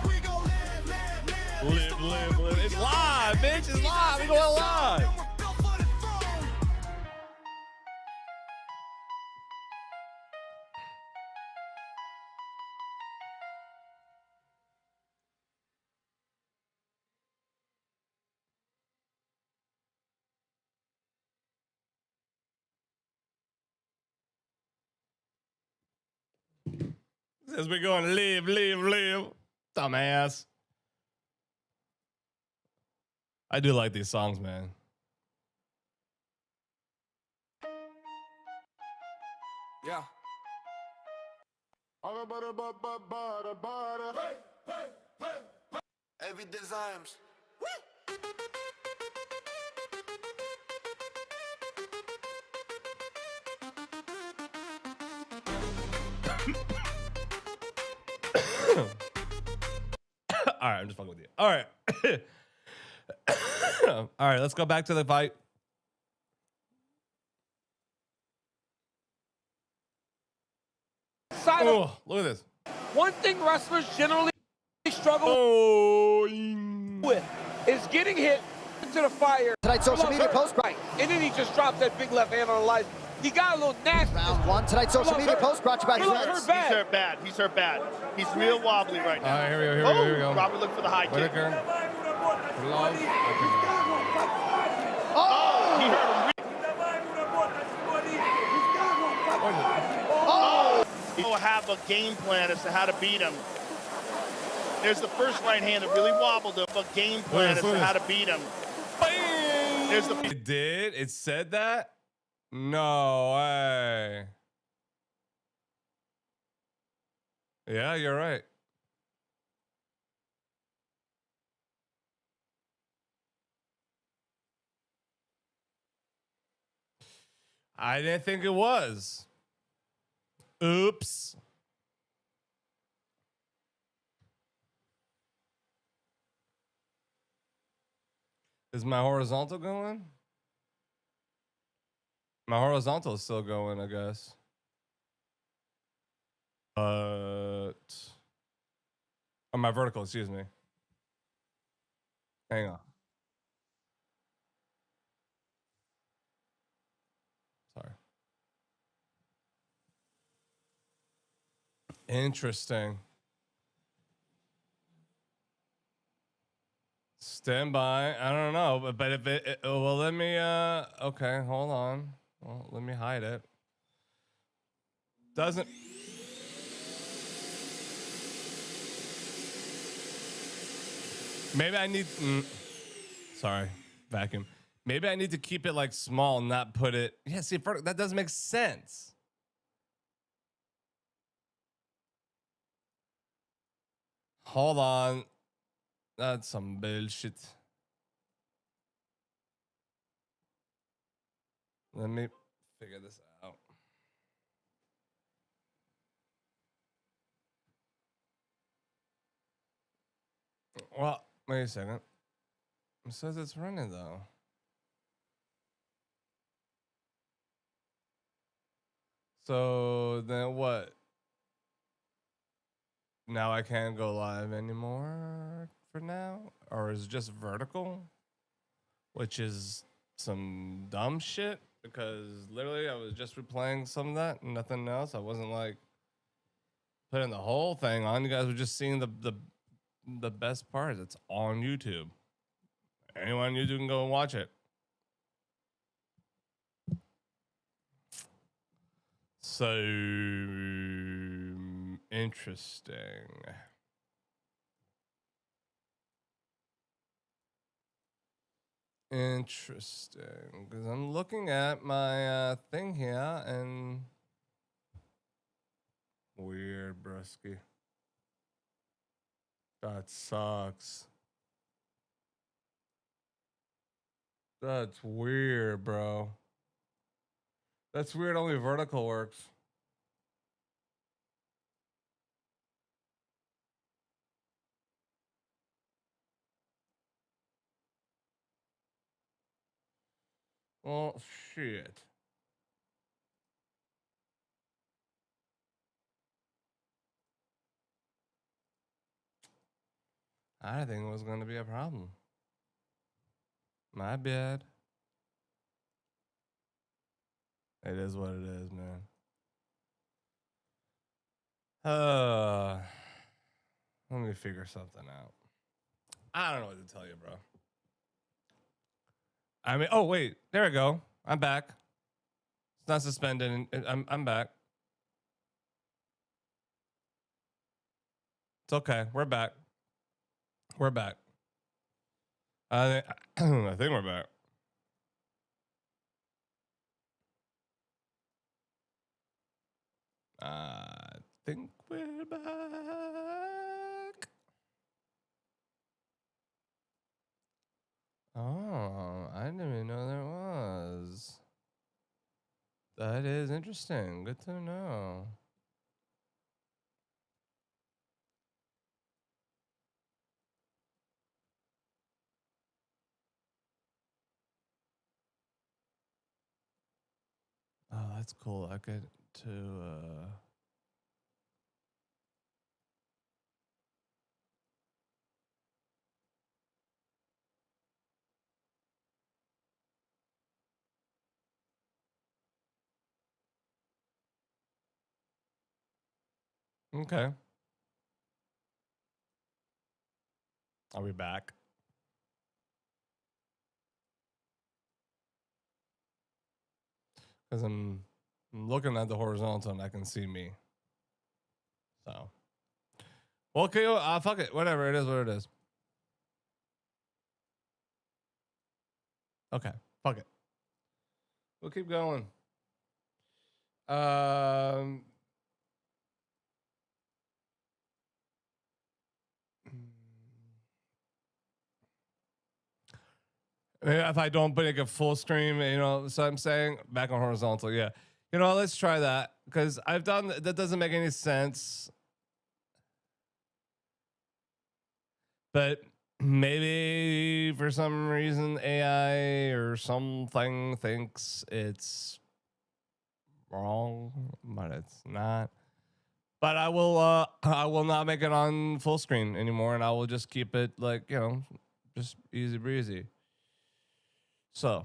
We go live, live, live. Live. It's live, bitch. It's live. We going live. Says we're going to live. Dumbass. I do like these songs, man. Yeah. Every designs. All right, I'm just fucking with you. All right. All right, let's go back to the fight. Oh, look at this. One thing wrestlers generally struggle with is getting hit to the fire. Tonight's social media post. Right. And then he just drops that big left hand on the light. He got a little nasty. Round one. Tonight's social media post brought to you by Threads. He's hurt bad. He's hurt bad. He's real wobbly right now. All right, here we go. Probably look for the high kick. Oh! He hurt him. Oh! He'll have a game plan as to how to beat him. There's the first right hand that really wobbled him. A game plan as to how to beat him. There's the. It did? It said that? No way. Yeah, you're right. I didn't think it was. Oops. Is my horizontal going? My horizontal is still going, I guess. Oh, my vertical, excuse me. Hang on. Sorry. Interesting. Stand by. I don't know, but if it well, let me. Okay, hold on. Well, let me hide it. Doesn't. Maybe I need. Sorry, vacuum. Maybe I need to keep it like small, not put it. Yeah, see, that doesn't make sense. Hold on. That's some bullshit. Let me figure this out. Well, wait a second. It says it's running though. So then what? Now I can't go live anymore for now? Or is it just vertical? Which is some dumb shit, because literally I was just replaying some of that and nothing else. I wasn't like putting the whole thing on. You guys were just seeing the best part. It's on YouTube. Anyone on YouTube can go and watch it. So interesting. Interesting, because I'm looking at my thing here and weird, brusky. That sucks. That's weird, bro. That's weird. Only vertical works. Well, shit. I didn't think it was going to be a problem. My bad. It is what it is, man. Let me figure something out. I don't know what to tell you, bro. I mean, oh wait, there we go. I'm back. It's not suspended. I'm back. It's okay. We're back. We're back. I think we're back. I think we're back. Oh, I didn't even know there was. That is interesting. Good to know. Oh, that's cool. I get to Okay. I'll be back. Because I'm looking at the horizontal and I can see me. So. Well, okay, fuck it. Whatever. It is what it is. Okay. Fuck it. We'll keep going. If I don't make a full screen, so I'm saying back on horizontal. Yeah. Let's try that because I've done that. Doesn't make any sense. But maybe for some reason AI or something thinks it's wrong, but it's not. But I will not make it on full screen anymore, and I will just keep it like, just easy breezy. So,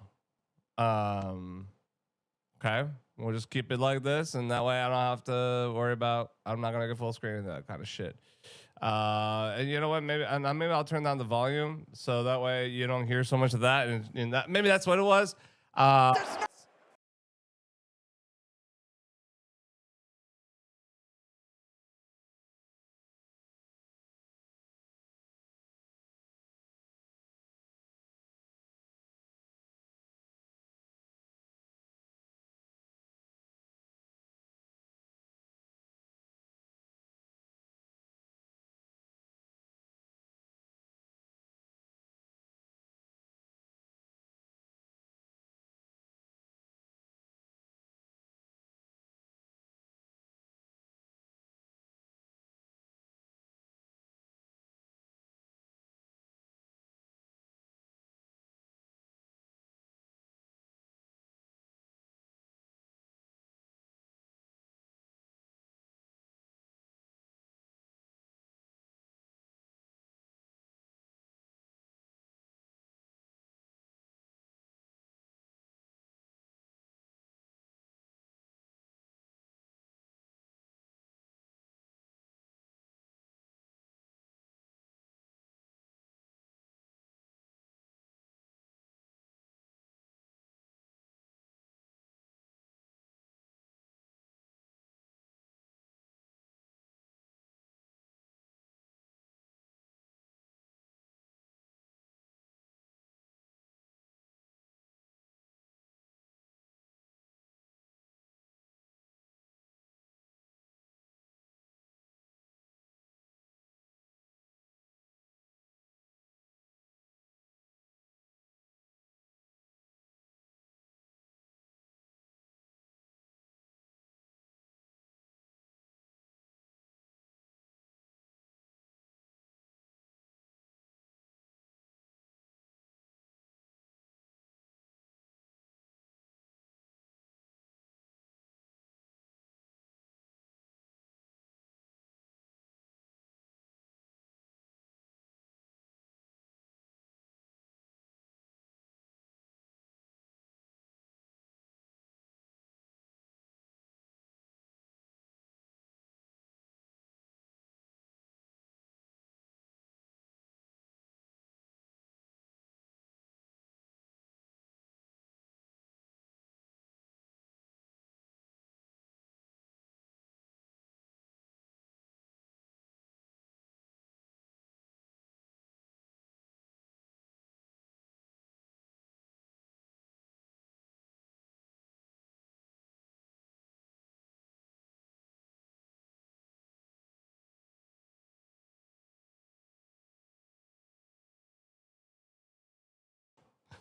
okay, we'll just keep it like this, and that way I don't have to worry about. I'm not gonna get full screen and that kind of shit. And you know what? Maybe I'll turn down the volume so that way you don't hear so much of that. And that maybe that's what it was.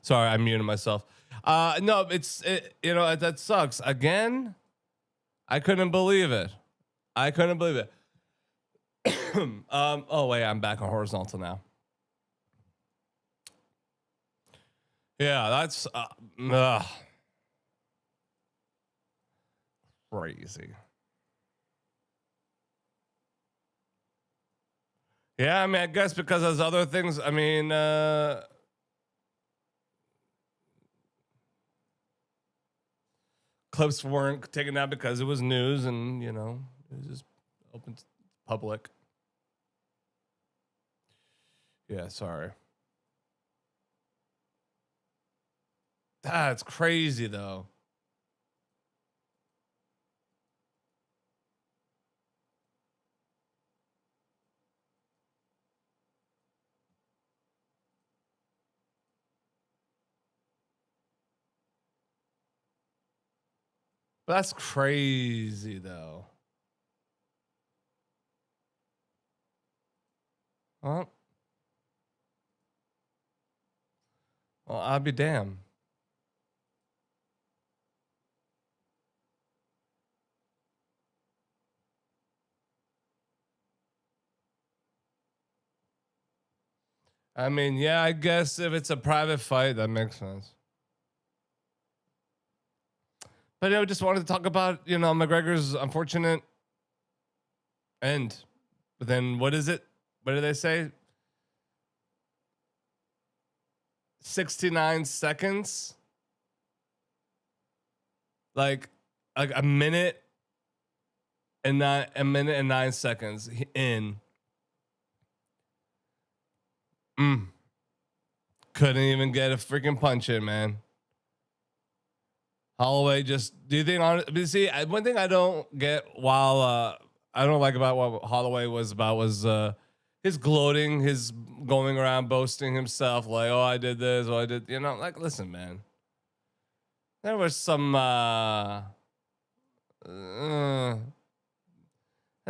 Sorry, I muted myself. No, that sucks. Again, I couldn't believe it. Oh wait, I'm back on horizontal now. Yeah, that's crazy. Yeah, I mean, I guess because there's other things. I mean, clips weren't taken out because it was news, and it was just open. public. Yeah, sorry. That's crazy, though. That's crazy, though. Well, I'll be damned. I mean, yeah, I guess if it's a private fight, that makes sense. But I just wanted to talk about, McGregor's unfortunate end. But then what is it? What did they say? 69 seconds? Like a minute and 9 seconds in. Couldn't even get a freaking punch in, man. Holloway just, do you think, see, one thing I don't get I don't like about what Holloway was about was his gloating, his going around boasting himself like, oh, I did this, oh, I did, like, listen, man. There was some, there's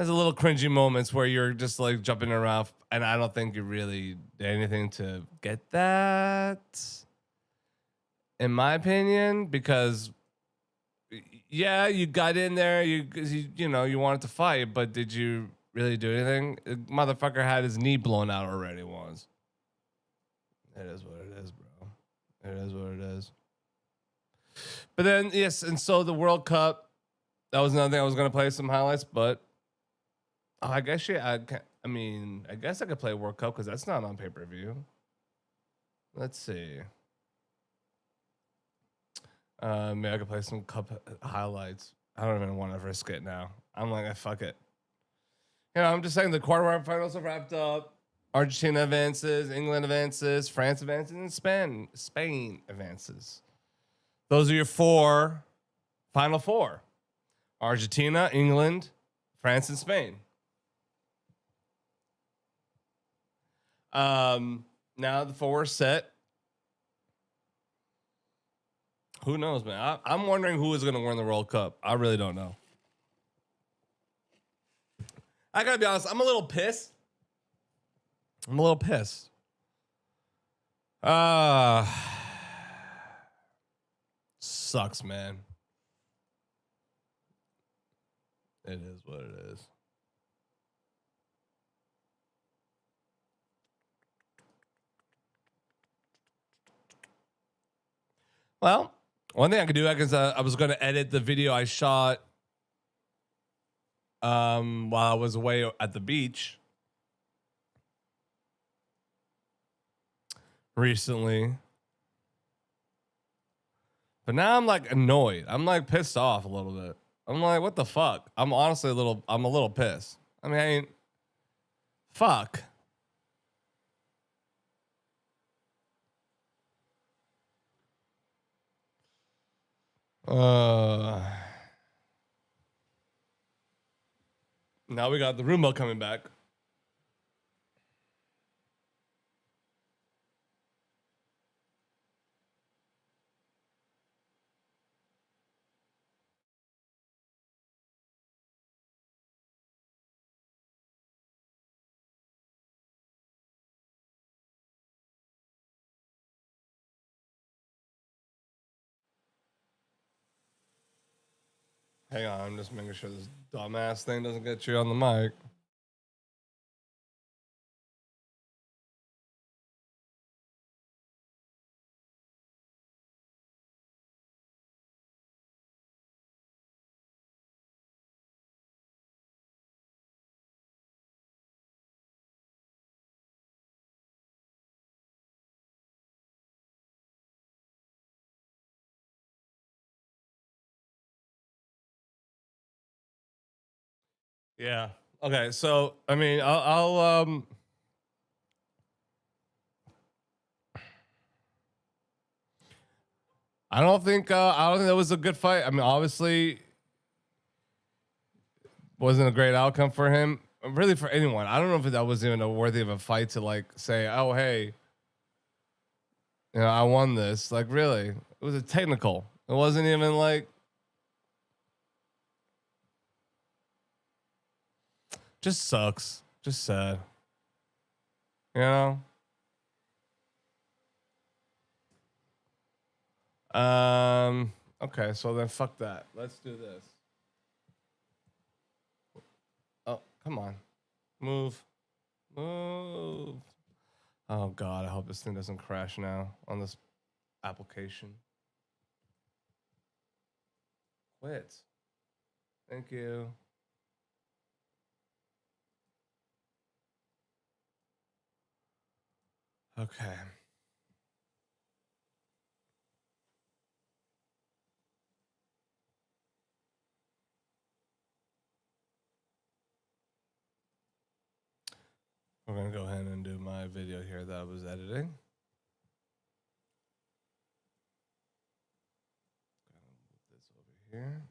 a little cringy moments where you're just like jumping around, and I don't think you really did anything to get that, in my opinion, because yeah, you got in there, you wanted to fight, but did you really do anything? The motherfucker had his knee blown out already once. It is what it is, bro. It is what it is. But then, yes, and so the World Cup, that was another thing I was going to play some highlights, but I guess I guess I could play World Cup because that's not on pay-per-view. Let's see. Maybe I could play some Cup highlights. I don't even want to risk it now. I'm like, fuck it. I'm just saying the quarterfinals have wrapped up. Argentina advances, England advances, France advances, and Spain advances. Those are your final four. Argentina, England, France, and Spain. Now the four are set. Who knows, man? I'm wondering who is going to win the World Cup. I really don't know. I got to be honest. I'm a little pissed. Sucks, man. It is what it is. Well, one thing I could do, I was going to edit the video I shot while I was away at the beach recently. But now I'm like annoyed. I'm like pissed off a little bit. I'm like, what the fuck? I'm honestly a little pissed. I mean, fuck. Now we got the Roomba coming back. Hang on, I'm just making sure this dumbass thing doesn't get you on the mic. Yeah. Okay, so I mean, I'll I don't think that was a good fight. I mean, obviously, wasn't a great outcome for him. Really, for anyone. I don't know if that was even a worthy of a fight to like say, oh hey, you know, I won this. Like, really, it was a technical. It wasn't even like. Just sucks. Just sad. You know. Okay, so then fuck that. Let's do this. Oh, come on. Move. Move. Oh god, I hope this thing doesn't crash now on this application. Quit. Thank you. Okay. We're going to go ahead and do my video here that I was editing. Move this over here.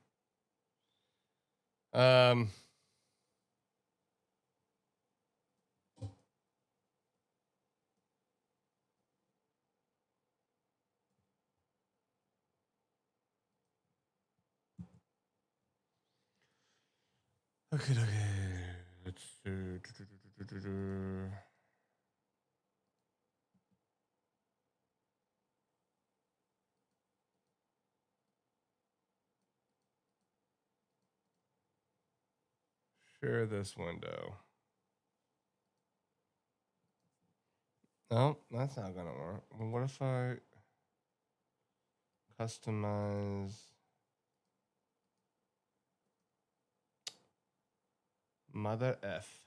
Okay. Let's do. Share this window. No, that's not gonna work. Well, what if I customize mother F?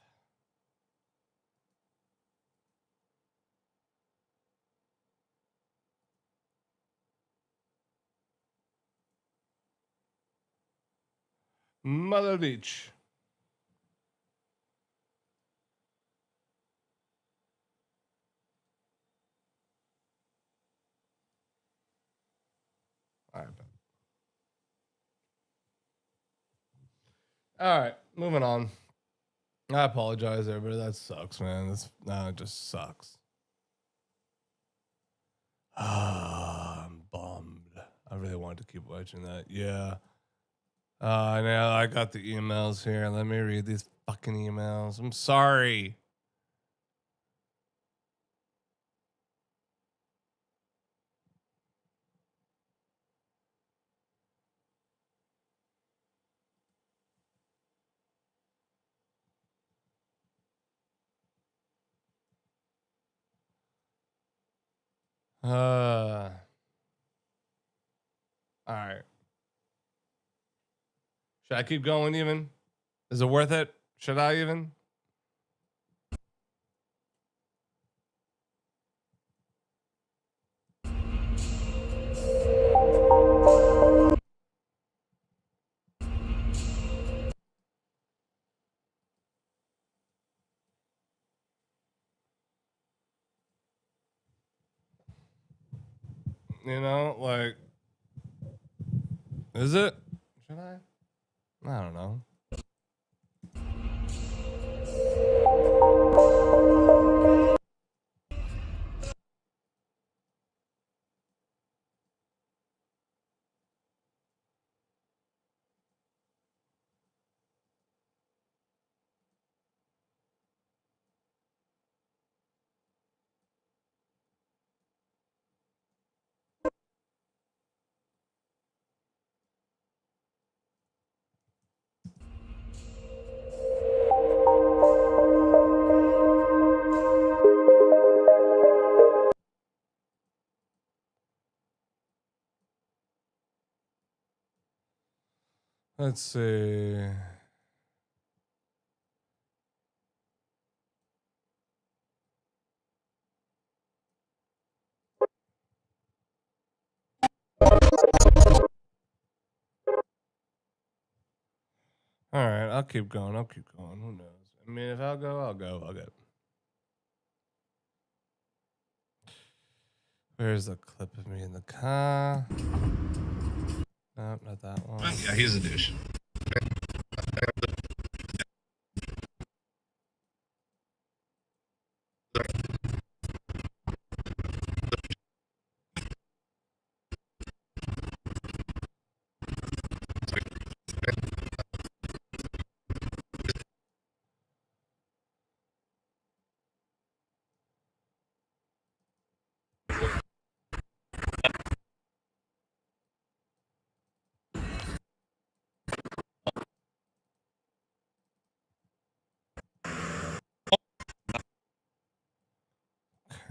Mother Beach. All right, moving on. I apologize, everybody. That sucks, man. It just sucks. I'm bummed. I really wanted to keep watching that. Yeah. Now I got the emails here. Let me read these fucking emails. I'm sorry. All right. Should I keep going even? Is it worth it? Should I even? You know, like, is it? Should I? I don't know. Let's see. All right, I'll keep going. Who knows? I mean, if I'll go, I'll go. Where's the clip of me in the car? Nope, not that one. Yeah, he's a douche.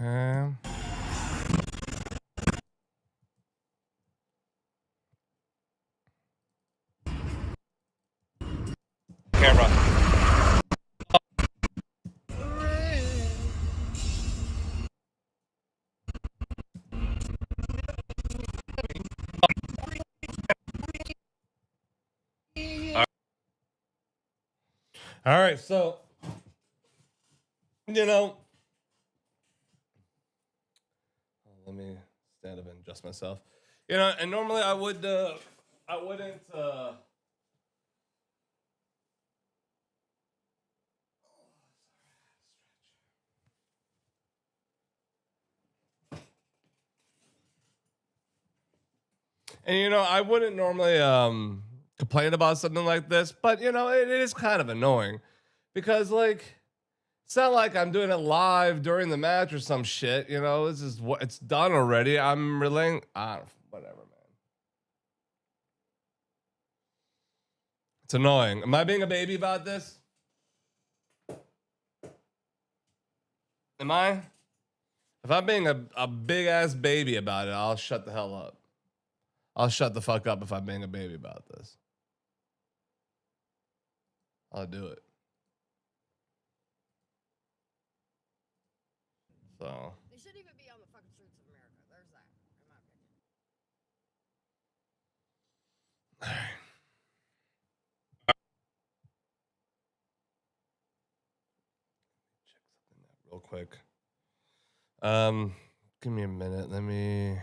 Okay. Camera. All right, so you know, let me stand up and adjust myself. You know, and normally I wouldn't. And you know, I wouldn't normally complain about something like this, but you know, it is kind of annoying because like it's not like I'm doing it live during the match or some shit. You know, this is what it's done already. I'm relaying. Whatever, man. It's annoying. Am I being a baby about this? Am I? If I'm being a big ass baby about it, I'll shut the hell up. I'll shut the fuck up if I'm being a baby about this. I'll do it. So. They shouldn't even be on the fucking streets of America. There's that, in my opinion. All right. Check something out real quick. Give me a minute. Let me.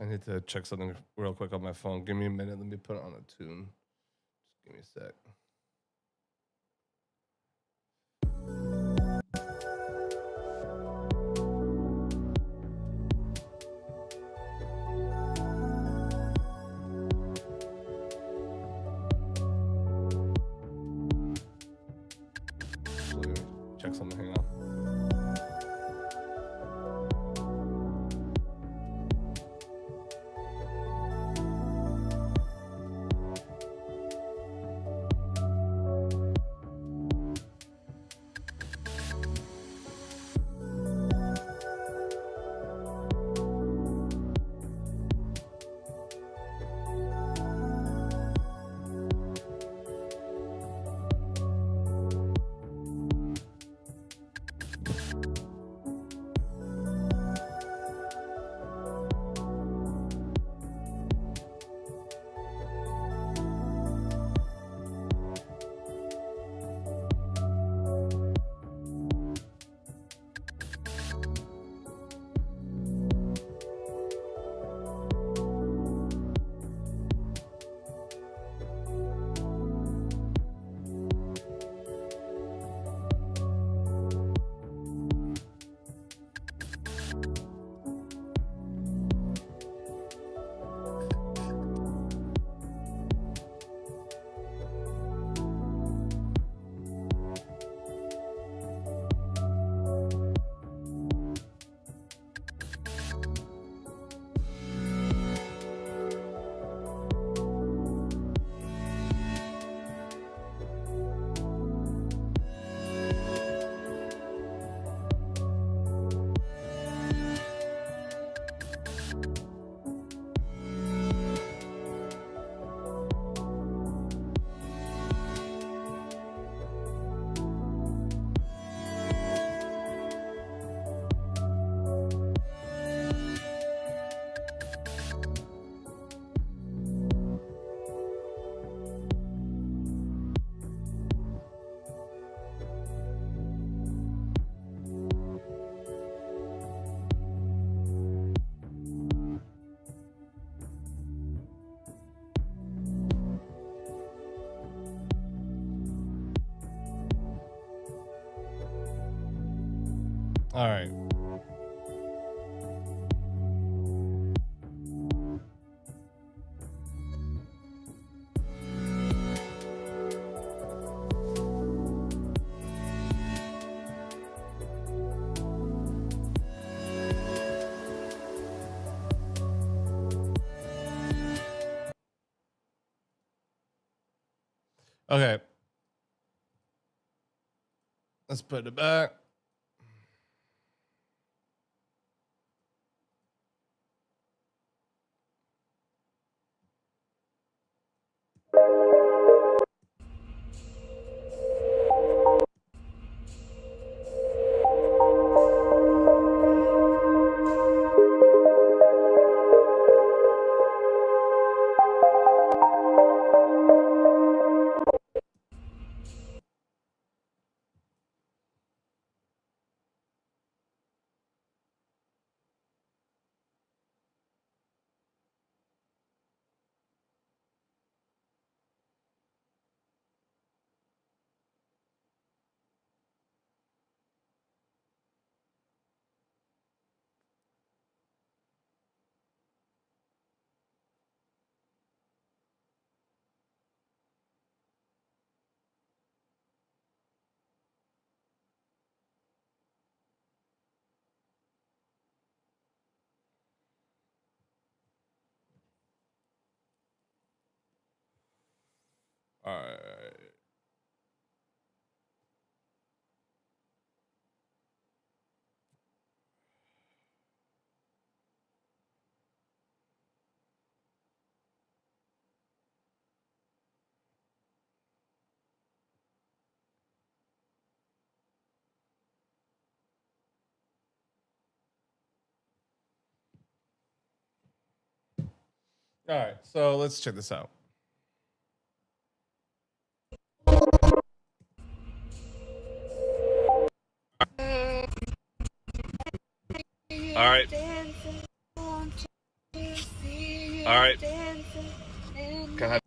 I need to check something real quick on my phone. Give me a minute. Let me put it on a tune. Just give me a sec. Check something. Hang on. All right. Okay. Let's put it back. All right. All right. So let's check this out. All right. All right. Can I?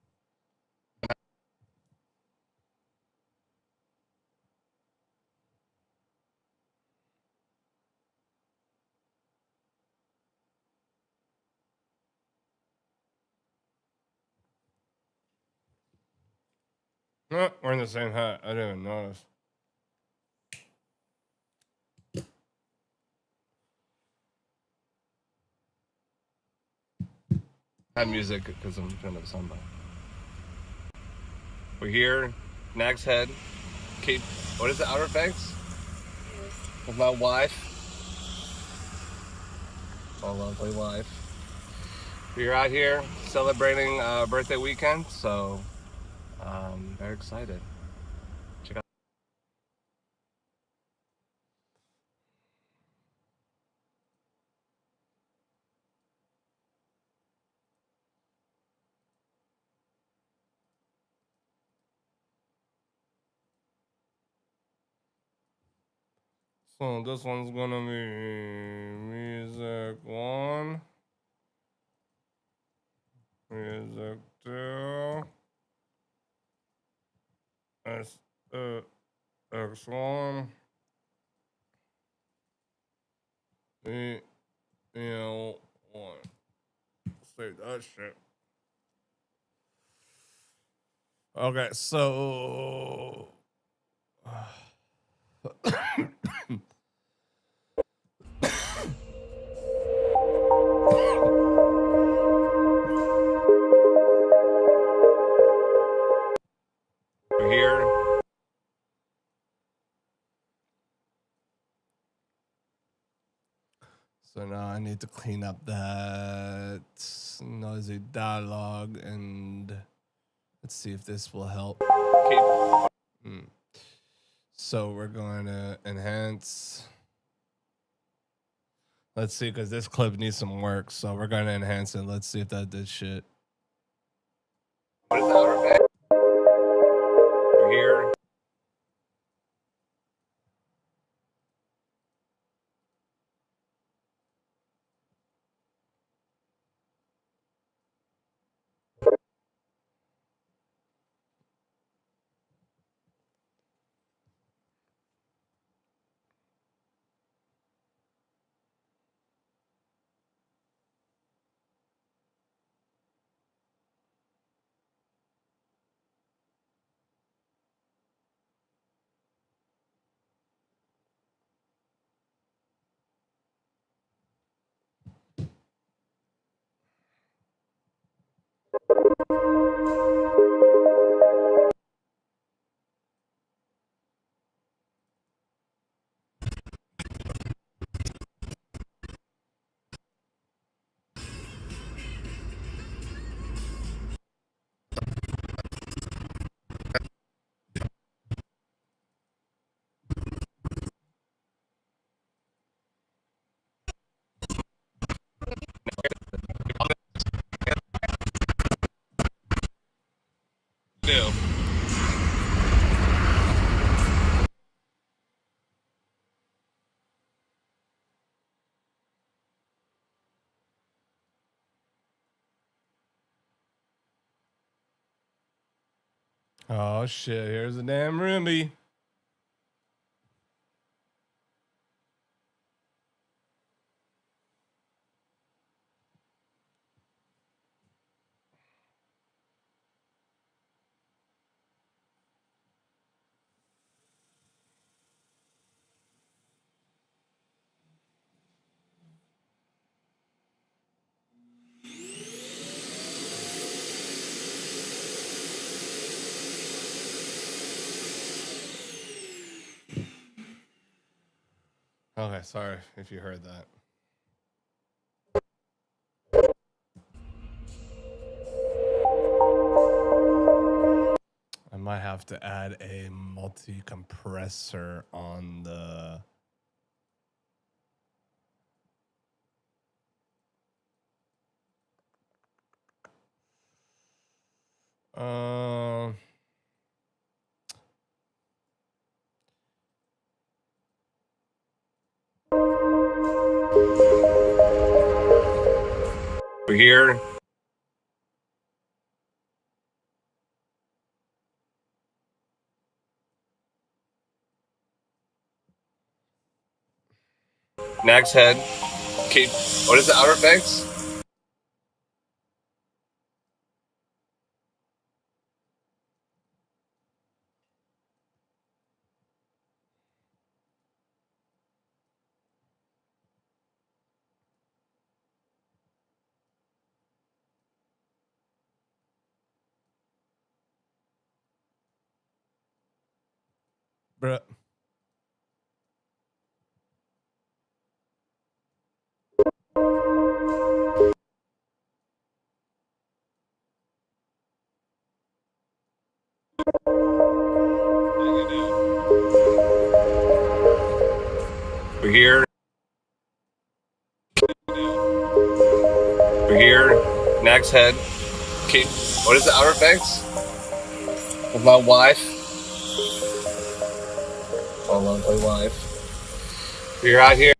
No, we're in the same hat. I didn't even notice. I have music because I'm trying to sound. We're here, Nag's Head, Cape. What is it? Outer Banks. With my wife. My lovely wife. We're out here celebrating birthday weekend, so very excited. Check out. So this one's gonna be music 1, music 2, X1, Neill 1. Save that shit. Okay, so We're here. So now I need to clean up that noisy dialogue and let's see if this will help. So we're going to enhance. Let's see, because this clip needs some work. So we're going to enhance it. Let's see if that did shit. What is Outer Banks? We're here. do? Oh shit! Here's the damn Rimby. Okay, sorry if you heard that. I might have to add a multi-compressor on the... We're here. Nag's head. Keep. What is it? Outer Banks? Bruh. We're here. We're here. Nag's head. Keep. What is it? Outer Banks? With my wife. Oh, lovely wife. We're out here.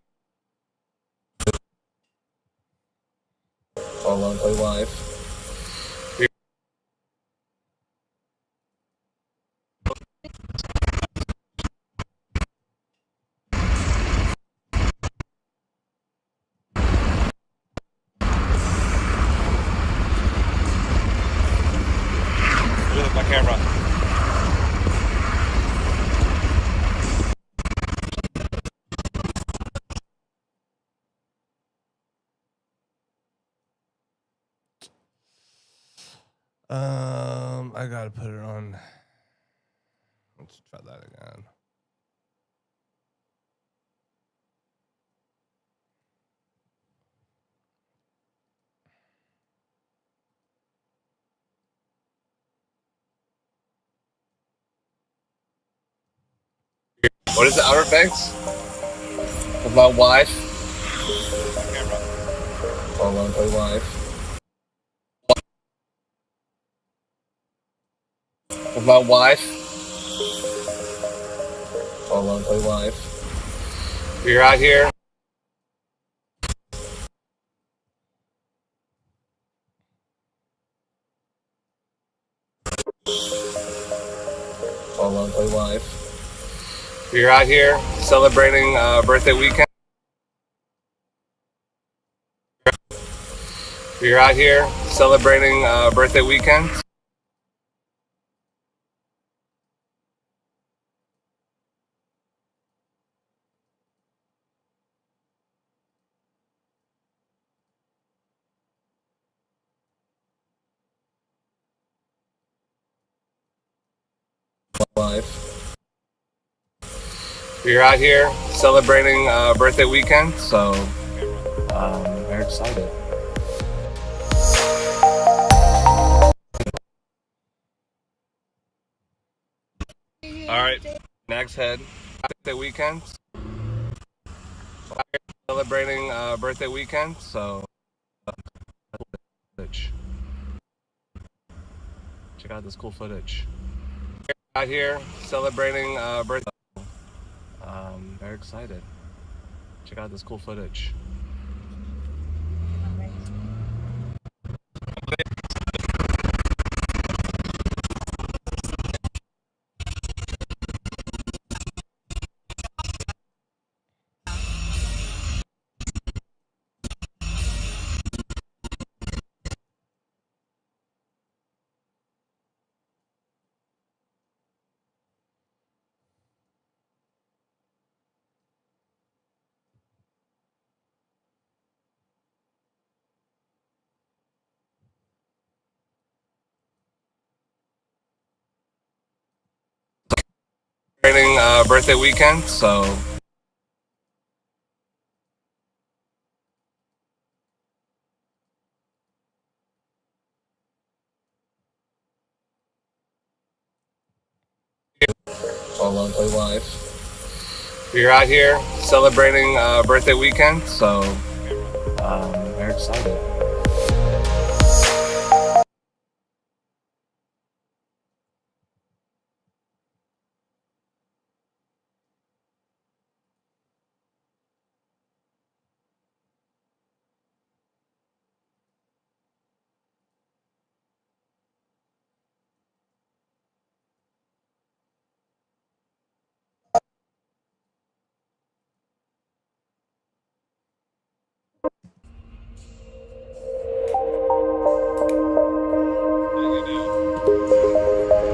Oh, lovely wife. Look at my camera. I gotta put it on. Let's try that again. What is it? Outer Banks? With my wife. Oh, lovely wife. With my wife. Oh, lovely wife. We're out here. Oh, lovely wife. We're out here celebrating birthday weekend. We're out here celebrating birthday weekend. Life. We're out here celebrating birthday weekend, so very excited. All right, Nag's head. Birthday weekend. Celebrating birthday weekend, so check out this cool footage. Out here celebrating birthday. Very excited. Check out this cool footage. Birthday weekend, so lovely life. We're out here celebrating birthday weekend, so very excited.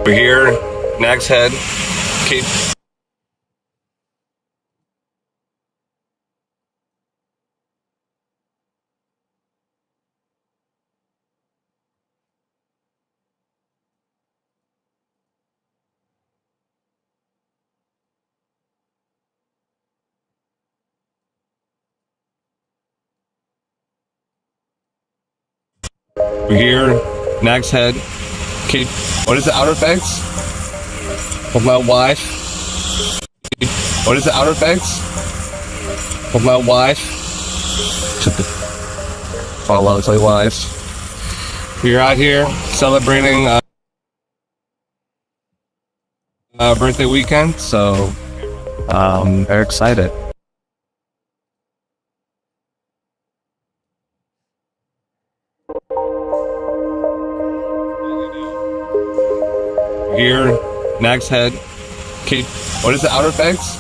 We're here, Nag's Head, Cape. We're here, Nag's Head, Cape. What is it, Outer Banks? With my wife. What is it, Outer Banks? With my wife. Follow my wife. We're out here celebrating birthday weekend, so very excited. Here, Nag's Head, Cape. What is it, Outer Banks?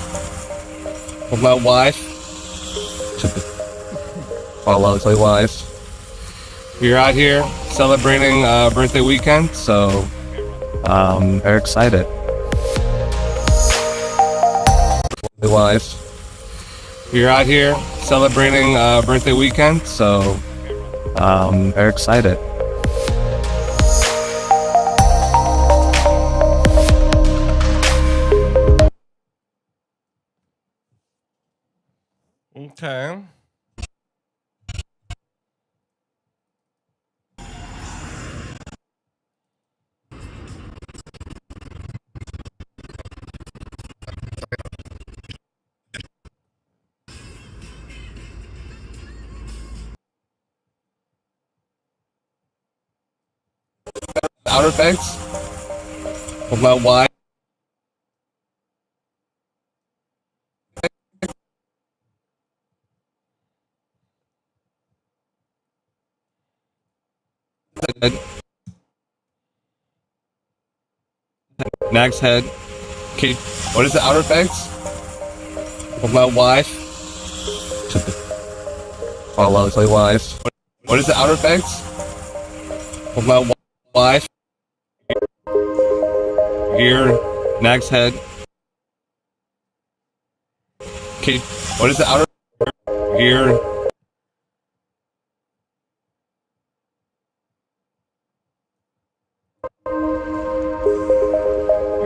With my wife. Follow my wife. We're out here celebrating birthday weekend, so very excited. My wife. We're out here celebrating birthday weekend, so very excited. Okay. Outer Banks with my wife. Nag's Head, Cape. What is it, Outer Banks? With my wife. Follow my wife. What is it, Outer Banks? With my wife. Here, Nag's Head, Cape. What is it, Outer? Here.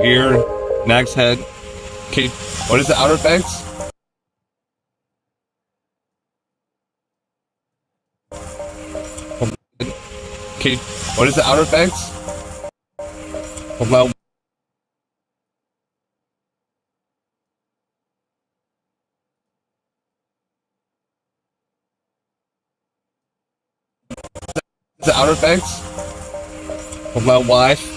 Here, Nag's Head, Cape. What is it, Outer Banks? Cape. What is it, Outer Banks? With my Is it Outer Banks? With my wife.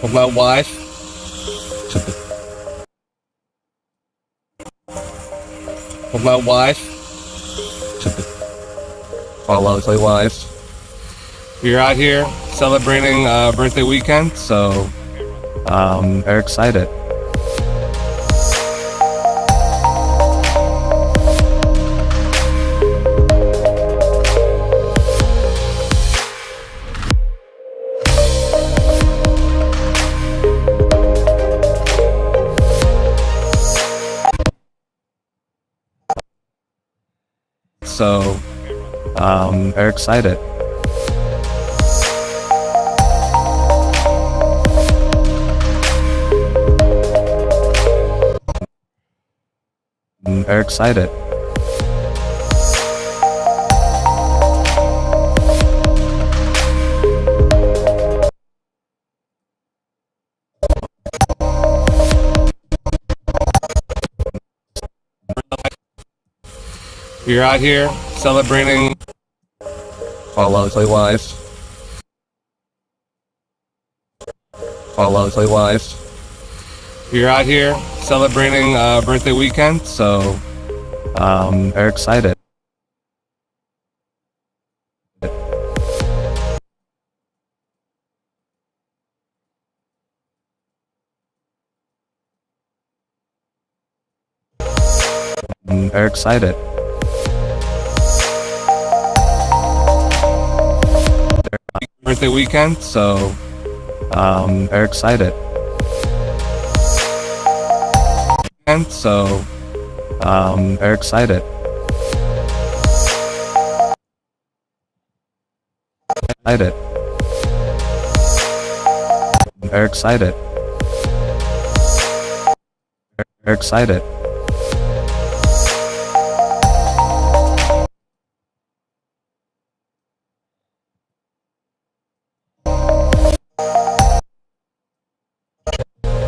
With my wife. With my wife. My lovely wife. We're out here celebrating birthday weekend, so very excited. So very excited. Very excited. We're out here celebrating my lovely wife. My lovely wife. We're out here celebrating birthday weekend, so very excited. Very excited. Birthday weekend, so very excited. And so very excited. Excited. Very excited. Very excited.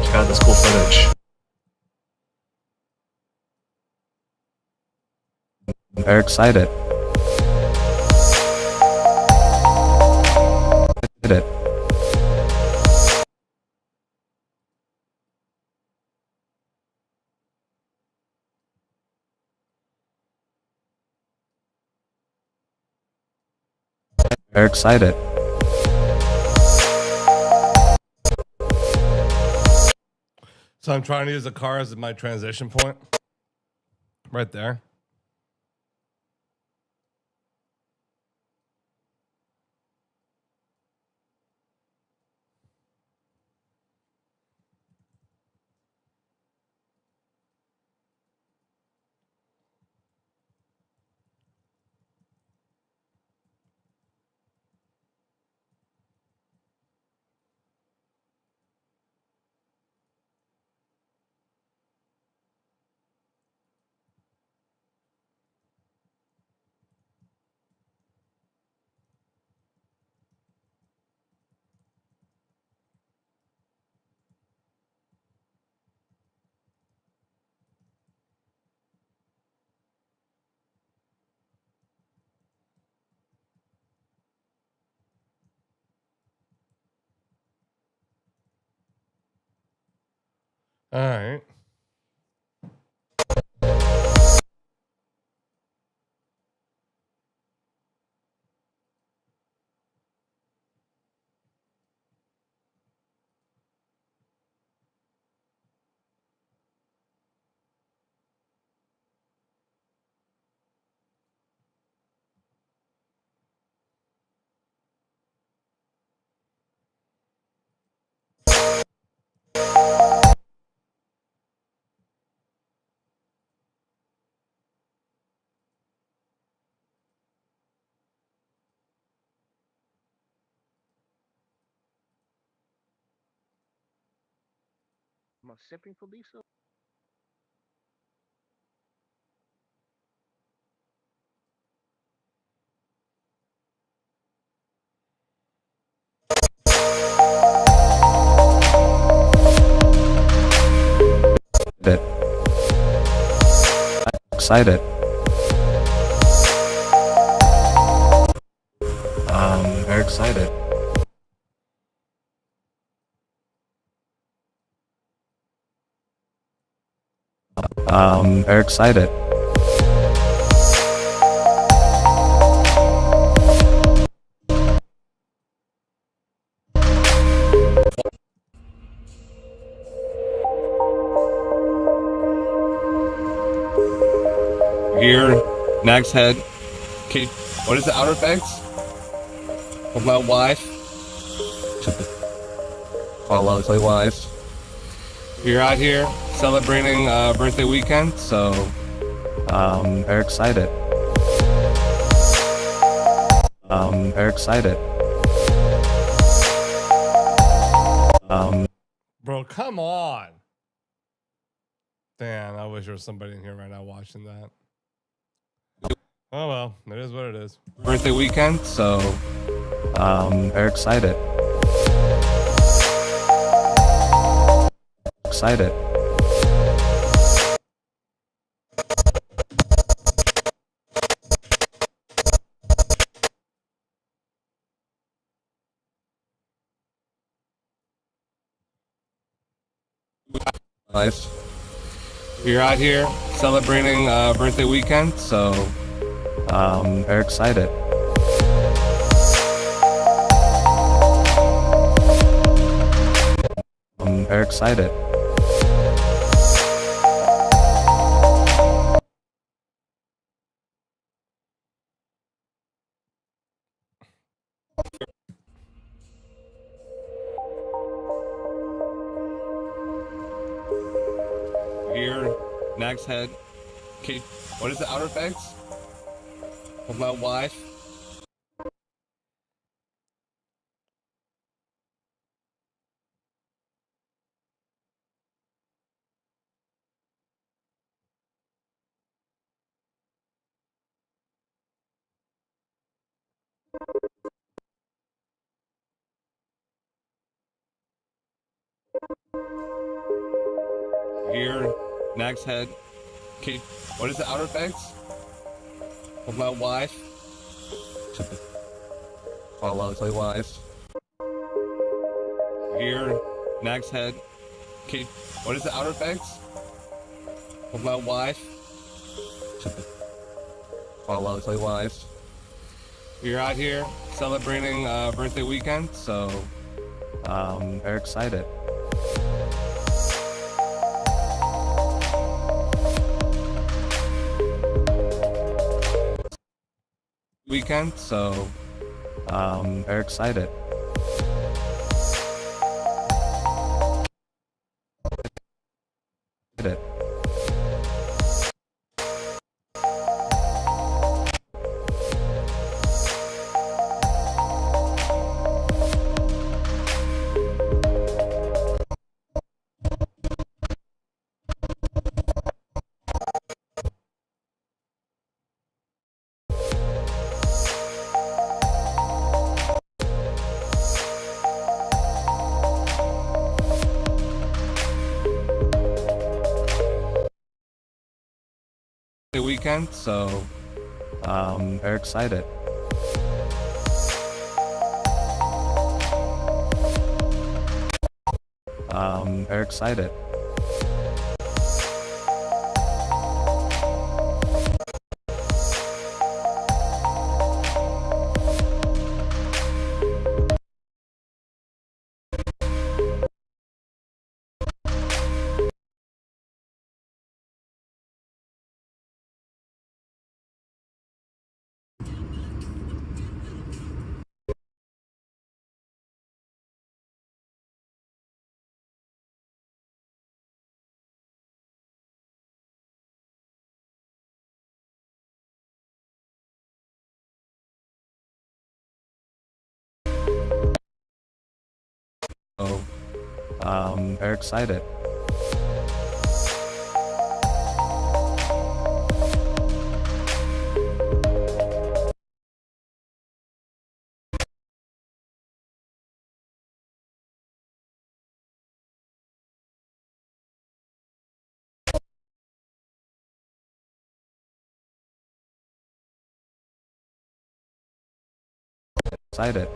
Check out this cool footage. Very excited. Excited. Very excited. So I'm trying to use the car as my transition point. Right there. All right. Am I sipping for Lisa? Excited. excited. Very excited. Here, Nag's head. Okay, what is the Outer Banks? With my wife. My lovely wife. We're out here celebrating birthday weekend, so very excited. Very excited. Bro, come on. Damn, I wish there was somebody in here right now watching that. Oh well, it is what it is. Birthday weekend, so very excited. Excited. Nice. We're out here celebrating birthday weekend, so very excited. Very excited. Here, Nag's head. Okay, what is the Outer Banks? With my wife. Here, Nag's head. Okay, what is the Outer Banks? With my wife. My lovely wife. Here, Nag's head. Okay, what is the Outer Banks? With my wife. My lovely wife. We're out here celebrating birthday weekend, so very excited. Weekend, so very excited. Weekend, so very excited. Very excited. So, very excited. Excited.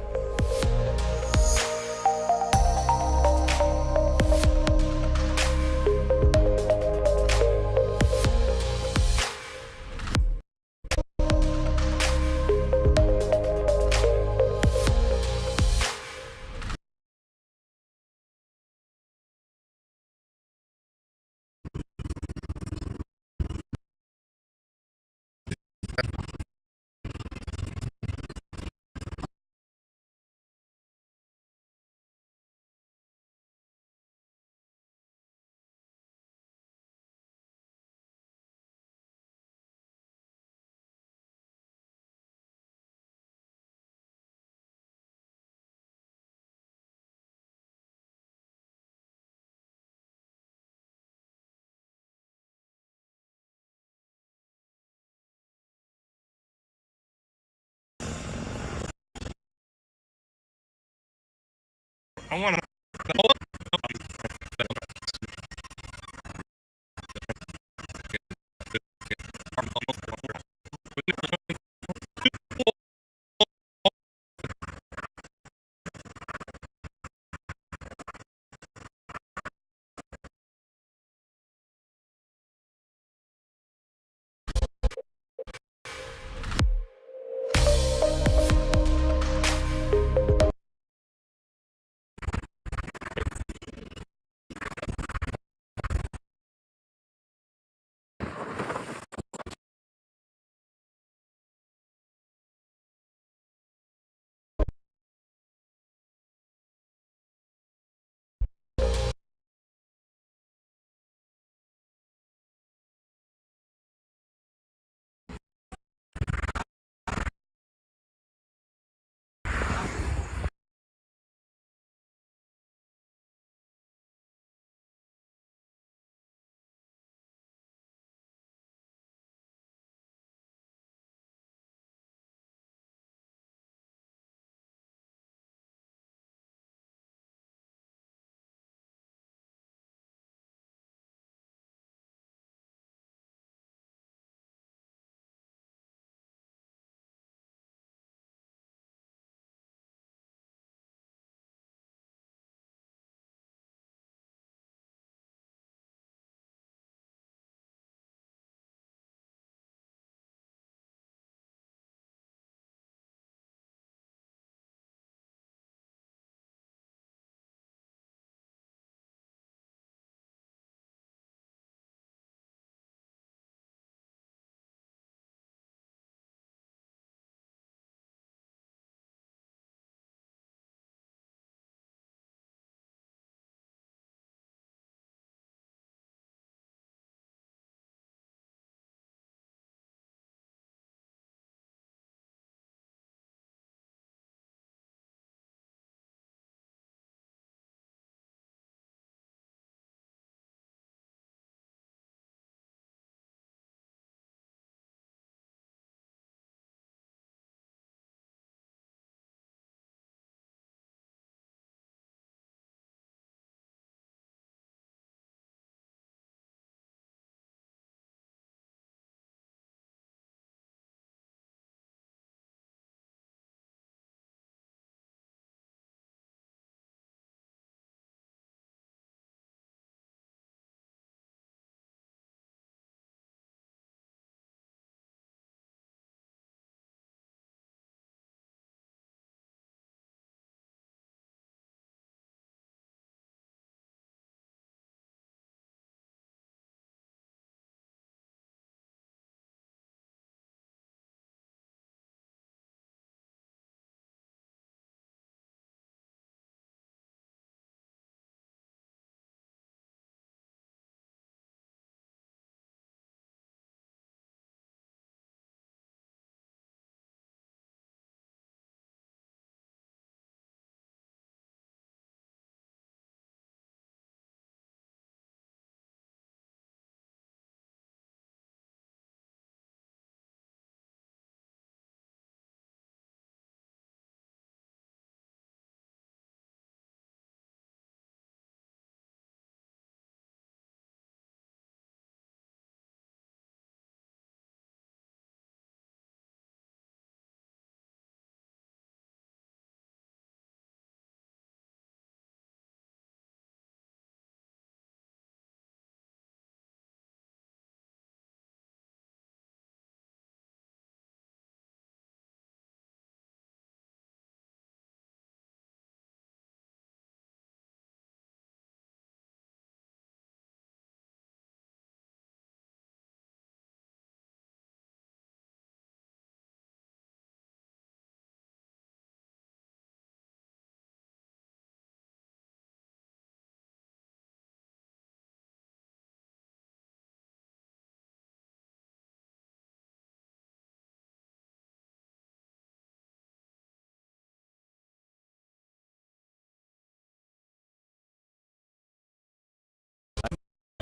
I want to.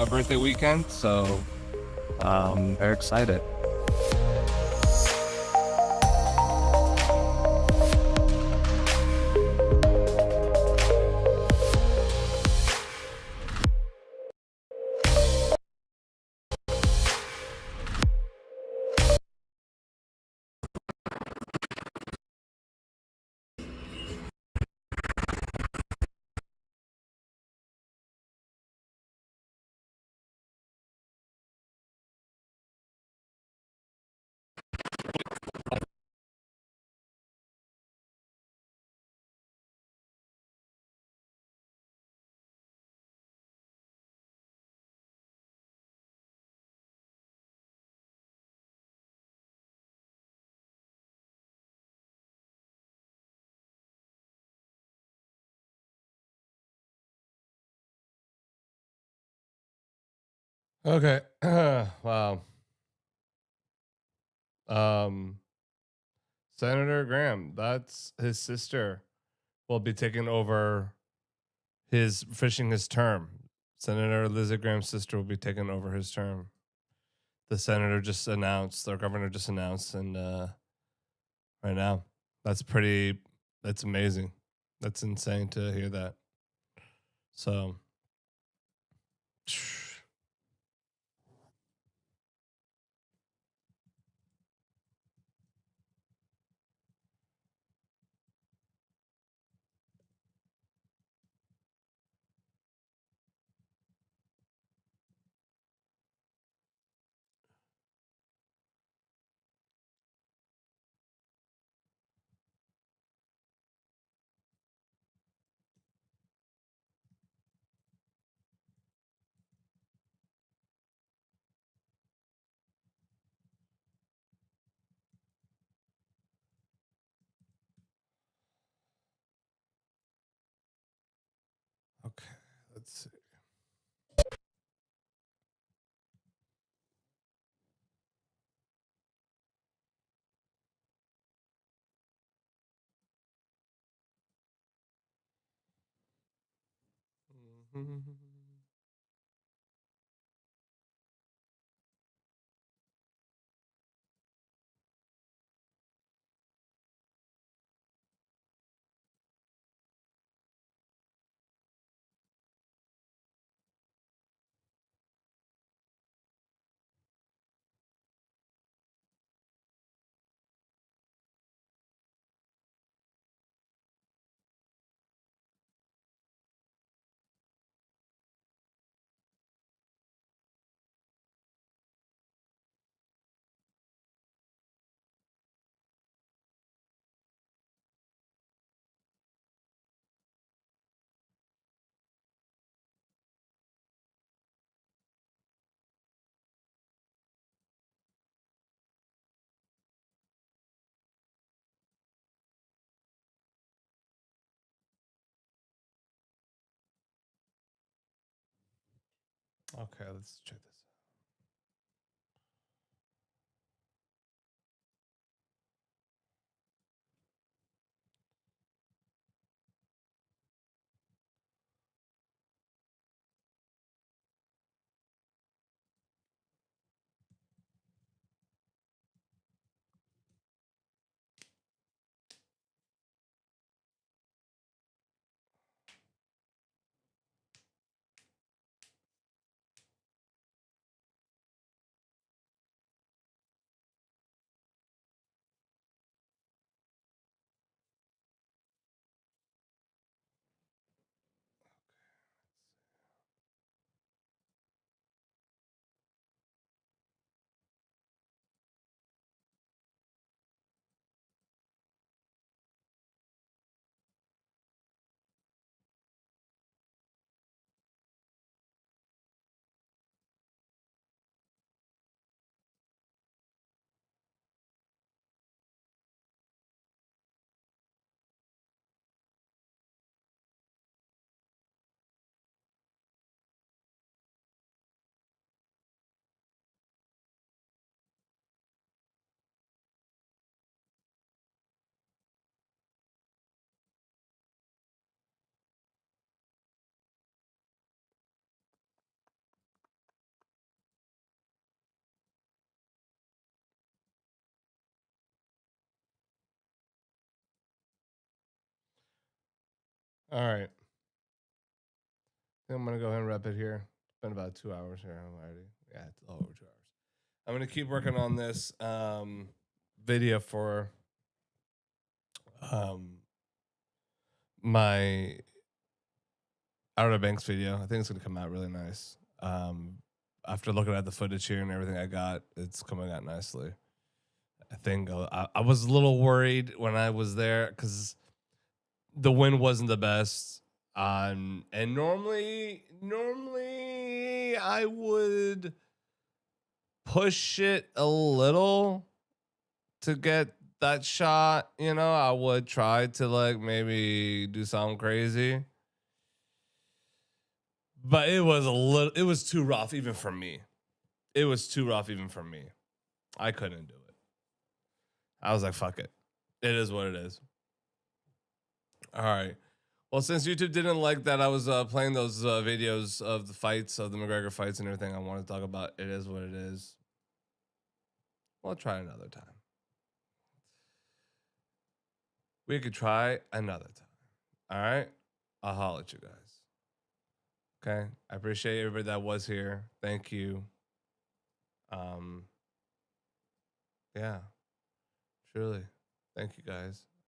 A birthday weekend, so very excited. Okay. Wow. Senator Graham, that's his sister, will be taking over finishing his term. Senator Lindsey Graham's sister will be taking over his term. The senator just announced, their governor just announced, and right now, that's amazing. That's insane to hear that. So, okay, let's see. Okay, let's check this All right. I'm gonna go ahead and wrap it here. It's been about 2 hours here already. Yeah, it's over 2 hours. I'm gonna keep working on this video for my Outer Banks video. I think it's gonna come out really nice. After looking at the footage here and everything I got, it's coming out nicely. I think I was a little worried when I was there because the wind wasn't the best. And normally I would push it a little to get that shot. You know, I would try to like maybe do something crazy, but it was too rough even for me. it was too rough even for me. I couldn't do it. I was like, fuck it. It is what it is. All right. Well, since YouTube didn't like that I was playing those videos of the fights, of the McGregor fights and everything I want to talk about, it is what it is. We'll try another time. We could try another time. All right? I'll holler at you guys. Okay? I appreciate everybody that was here. Thank you. Yeah. Truly. Thank you guys.